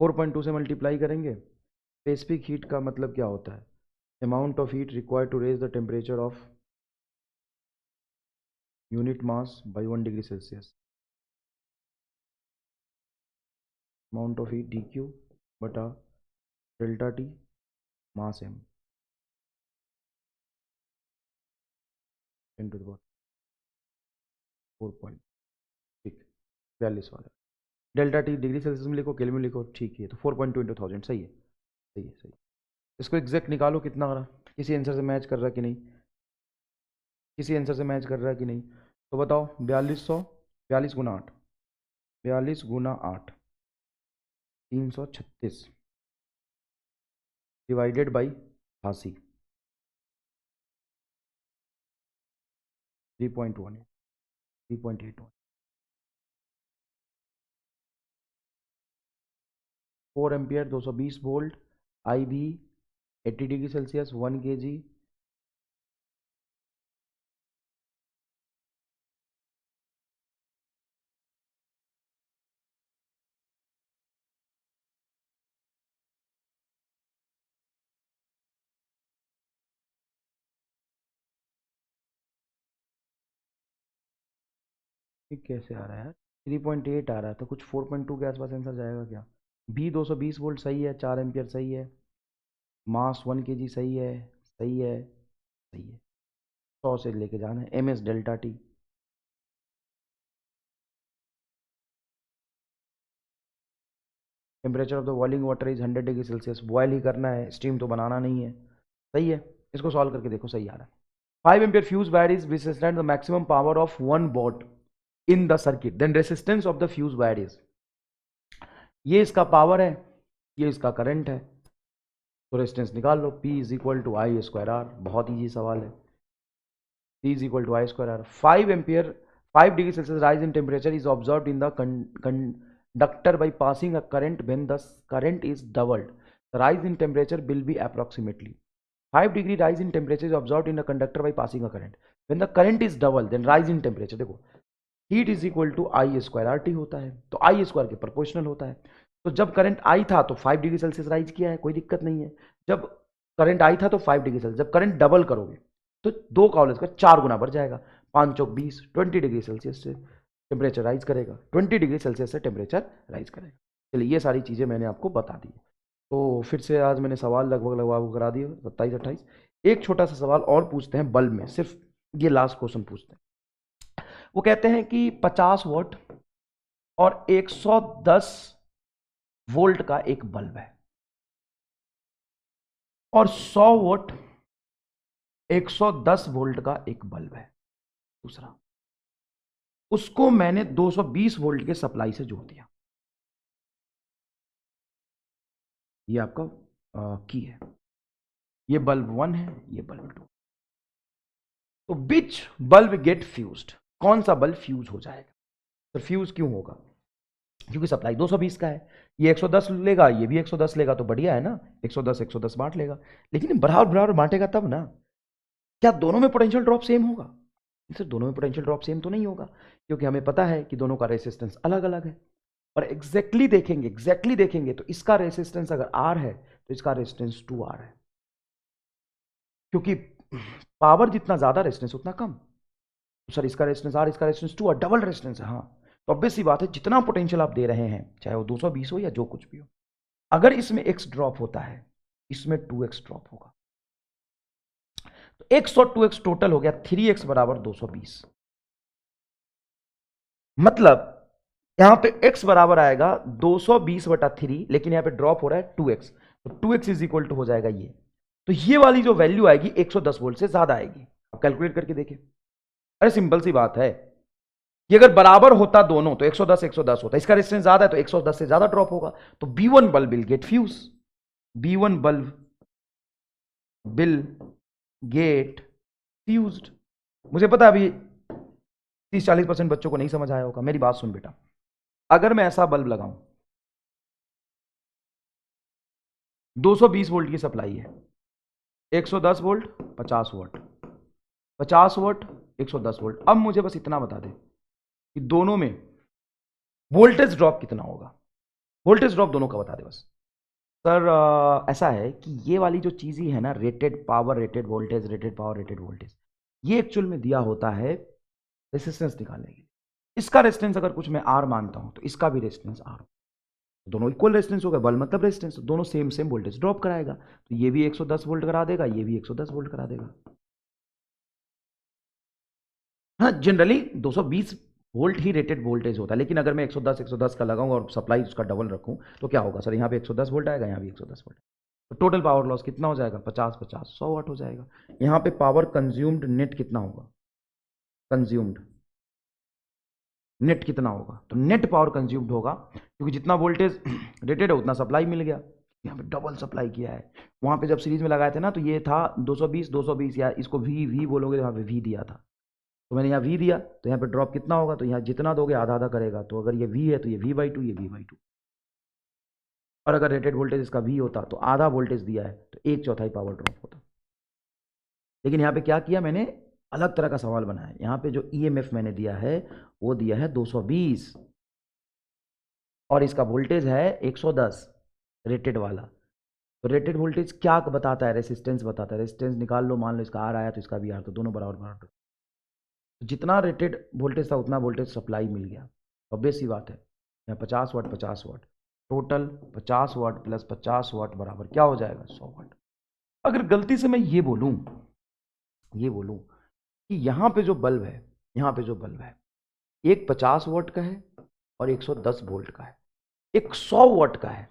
4.2 से मल्टीप्लाई करेंगे। स्पेसिफिक हीट का मतलब क्या होता है? Amount of heat required to raise the temperature of unit mass by 1 degree Celsius. Amount of heat D Q बटा delta T mass M into the 4 ठीक 42 वाला। डेल्टा टी डिग्री सेल्सियस में लिखो, केल्विन में लिखो, ठीक है। तो 4.2 इंटू 1000 सही है, सही है, सही है। इसको एग्जैक्ट निकालो कितना आ रहा, किसी आंसर से मैच कर रहा है कि नहीं, किसी आंसर से मैच कर रहा है कि नहीं, तो बताओ। 4200, 42 गुना 8, 42 गुना 8 336 divided by 88 3.1 3.81 4 ampere 220 volt I B 80 degree Celsius 1 kg। ये कैसे आ रहा है यार? 3.8 आ रहा है, तो कुछ 4.2 के आसपास आंसर जाएगा क्या? बी 220 वोल्ट सही है, 4 एम्पियर सही है, मास 1 kg सही है, सही है, सही है। 100 से लेके जाना है M S delta T. Temperature of the boiling water is 100 degree Celsius. Boil ही करना है, स्टीम तो बनाना नहीं है, सही है। इसको सॉल्व करके देखो, सही आ रहा है। 5 ampere fuse wire is which the maximum power of 1 watt in the circuit then resistance of the fuse wire is, ये इसका पावर है, ये इसका करंट है, तो रेजिस्टेंस निकाल लो, P is equal to I square R. बहुत ईजी सवाल है। P is equal to I square R. 5 ampere 5 degree Celsius rise in temperature is observed in the conductor by passing a current when the current is doubled, the rise in temperature will be approximately 5 degree rise in temperature is observed in the conductor by passing a current when the current is double then rise in temperature. देखो heat is equal to I square R T होता है, तो आई square के proportional होता है। तो जब current I था तो 5 डिग्री सेल्सियस राइज किया है, कोई दिक्कत नहीं है। जब करंट आई था तो 5 डिग्री सेल्सियस, जब करंट डबल करोगे तो 2 का होल स्क्वायर 4 गुना बढ़ जाएगा, 5 चौक 20, 20 डिग्री सेल्सियस से टेम्परेचर राइज करेगा, 20 डिग्री सेल्सियस से टेम्परेचर राइज करेगा। चलिए ये सारी चीज़ें मैंने आपको बता दी। तो फिर से आज मैंने सवाल लगभग करा दिए 27-28। एक छोटा सा सवाल और पूछते हैं बल्ब में, सिर्फ ये लास्ट क्वेश्चन पूछते हैं। वो कहते हैं कि 50 वॉट और 110 वोल्ट का एक बल्ब है और 100 वोल्ट 110 वोल्ट का एक बल्ब है दूसरा, उसको मैंने 220 वोल्ट के सप्लाई से जोड़ दिया। ये आपका की है, ये बल्ब 1 है, ये बल्ब 2। तो बिच बल्ब गेट फ्यूज्ड, कौन सा बल्ब फ्यूज हो जाएगा? तो फ्यूज क्यों होगा? क्योंकि सप्लाई 220 का है, ये 110 लेगा, ये भी 110 लेगा, तो बढ़िया है ना, 110 बांट लेगा। लेकिन बराबर बांटेगा तब ना। क्या दोनों में पोटेंशियल ड्रॉप सेम होगा? सर दोनों में पोटेंशियल ड्रॉप सेम तो नहीं होगा, क्योंकि हमें पता है कि दोनों का रेसिस्टेंस अलग अलग है। और एग्जैक्टली देखेंगे तो इसका रेसिस्टेंस अगर R है तो इसका रेसिस्टेंस 2R है, क्योंकि पावर जितना ज्यादा रेसिस्टेंस उतना कम। तो सर इसका रेसिस्टेंस R, इसका रेसिस्टेंस 2R, डबल रेसिस्टेंस है। हाँ, तो ऑब्वियस सी बात है, जितना पोटेंशियल आप दे रहे हैं, चाहे वो 220 हो या जो कुछ भी हो, अगर इसमें x ड्रॉप होता है, इसमें 2x ड्रॉप होगा। तो x और 2x टोटल हो गया 3x बराबर 220। मतलब यहां पे x बराबर आएगा 220/3, लेकिन यहां पे ड्रॉप हो रहा है 2x, तो 2x इज इक्वल टू हो जाएगा ये। तो ये वाली जो वैल्यू आएगी 110 वोल्ट से ज्यादा आएगी। आप कैलकुलेट करके देखिए। अरे सिंपल सी बात है, ये अगर बराबर होता दोनों तो 110 होता, इसका रेजिस्टेंस ज्यादा है तो 110 से ज्यादा ड्रॉप होगा। तो B1 bulb will get fuse, B1 bulb will get fused. मुझे पता है अभी 30-40% बच्चों को नहीं समझ आया होगा। मेरी बात सुन बेटा, अगर मैं ऐसा बल्ब लगाऊं, 220 वोल्ट की सप्लाई है, 110 वोल्ट 50 वोल्ट, 50 वोल्ट 110 वोल्ट। अब मुझे बस इतना बता दे कि दोनों में वोल्टेज ड्रॉप कितना होगा। वोल्टेज ड्रॉप दोनों का बता दे बस। सर ऐसा है कि ये वाली जो चीज़ ही है ना, rated power rated voltage, rated power rated voltage, ये एक्चुअल में दिया होता है रेसिस्टेंस निकालने के लिए। इसका रेजिस्टेंस अगर कुछ मैं R मानता हूं तो इसका भी रेजिस्टेंस R, दोनों इक्वल रेजिस्टेंस होगा, बल्ब मतलब रेजिस्टेंस, दोनों सेम वोल्टेज ड्रॉप कराएगा। तो ये भी 110 वोल्ट करा देगा, ये भी 110 वोल्ट करा देगा। हाँ, जनरली 220 वोल्ट ही रेटेड वोल्टेज होता है, लेकिन अगर मैं 110 का लगाऊं और सप्लाई उसका डबल रखूं तो क्या होगा सर, यहाँ पे 110 वोल्ट आएगा, यहाँ भी 110 वोल्ट। तो टोटल पावर लॉस कितना हो जाएगा? 50-50 100 वाट हो जाएगा। यहाँ पे पावर कंज्यूम्ड नेट कितना होगा? कंज्यूम्ड नेट कितना होगा? तो नेट पावर कंज्यूम्ड होगा, क्योंकि जितना वोल्टेज रेटेड है उतना सप्लाई मिल गया। यहाँ पे डबल सप्लाई किया है। वहाँ पे जब सीरीज में लगाए थे ना, तो ये था 220 या इसको V बोलोगे तो यहाँ पे V दिया था, तो मैंने यहाँ V दिया, तो यहाँ पे ड्रॉप कितना होगा? तो यहाँ जितना दोगे आधा आधा करेगा। तो अगर ये V है तो ये V/2, ये V/2। और अगर रेटेड वोल्टेज इसका V होता तो आधा वोल्टेज दिया है तो 1/4 पावर ड्रॉप होता। लेकिन यहाँ पे क्या किया मैंने, अलग तरह का सवाल बनाया। यहाँ पे जो EMF मैंने दिया है वो दिया है 220 और इसका वोल्टेज है 110 रेटेड वाला। तो रेटेड वोल्टेज क्या बताता है? रेसिस्टेंस बताता है। रेसिस्टेंस निकाल लो, मान लो इसका R आया तो इसका भी R, तो दोनों बराबर। जितना रेटेड वोल्टेज था उतना वोल्टेज सप्लाई मिल गया। ऑब्वियस सी बात है, यहाँ 50 वाट 50 वाट, टोटल 50 वाट प्लस 50 वाट बराबर क्या हो जाएगा? 100 वाट। अगर गलती से मैं ये बोलूं कि यहाँ पे जो बल्ब है, एक 50 वाट का है और 110 वोल्ट का है, एक 100 वाट का है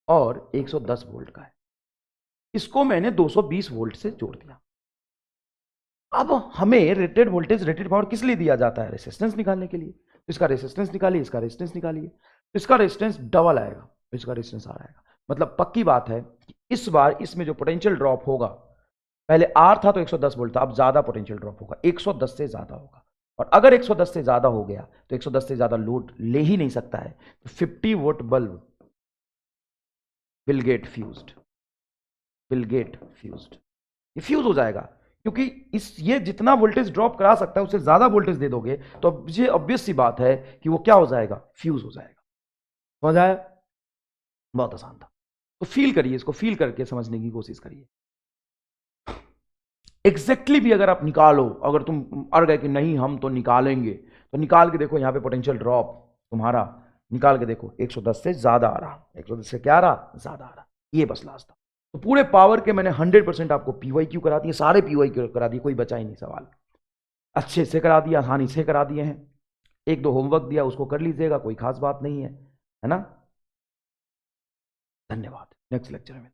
और 110 वोल्ट का है, इसको मैंने 220 वोल्ट से जोड़ दिया। अब हमें रेटेड वोल्टेज रेटेड पावर किस लिए दिया जाता है? रेसिस्टेंस निकालने के लिए। इसका रेसिस्टेंस निकालिए, इसका रेसिस्टेंस निकालिए, इसका रेसिस्टेंस डबल आएगा, इसका रेसिस्टेंस आ आएगा। मतलब पक्की बात है कि इस बार इसमें जो पोटेंशियल ड्रॉप होगा, पहले आर था तो 110 वोल्ट था, अब ज्यादा पोटेंशियल ड्रॉप होगा, 110 से ज्यादा होगा। और अगर 110 से ज्यादा हो गया तो 110 से ज्यादा लोड ले ही नहीं सकता है, तो 50 volt bulb will get fused, will get fused, ये फ्यूज हो जाएगा। क्योंकि ये जितना वोल्टेज ड्रॉप करा सकता है उससे ज्यादा वोल्टेज दे दोगे तो ये ऑब्वियस सी बात है कि वो क्या हो जाएगा, फ्यूज हो जाएगा। समझ आया? बहुत आसान था। तो फील करिए, इसको फील करके समझने की कोशिश करिए। एग्जैक्टली भी अगर आप निकालो, अगर तुम अड़ गए कि नहीं हम तो निकालेंगे, तो निकाल के देखो यहां पे पोटेंशियल ड्रॉप तुम्हारा निकाल के देखो 110 से ज्यादा आ रहा, 110 से क्या आ रहा, ज्यादा आ रहा। ये बस लास्ट था। तो पूरे पावर के मैंने 100% आपको पीवाईक्यू करा दिए, सारे पीवाईक्यू करा दिए, कोई बचा ही नहीं सवाल। अच्छे से करा दिया, आसानी से करा दिए हैं। एक दो होमवर्क दिया उसको कर लीजिएगा, कोई खास बात नहीं है ना। धन्यवाद। नेक्स्ट लेक्चर में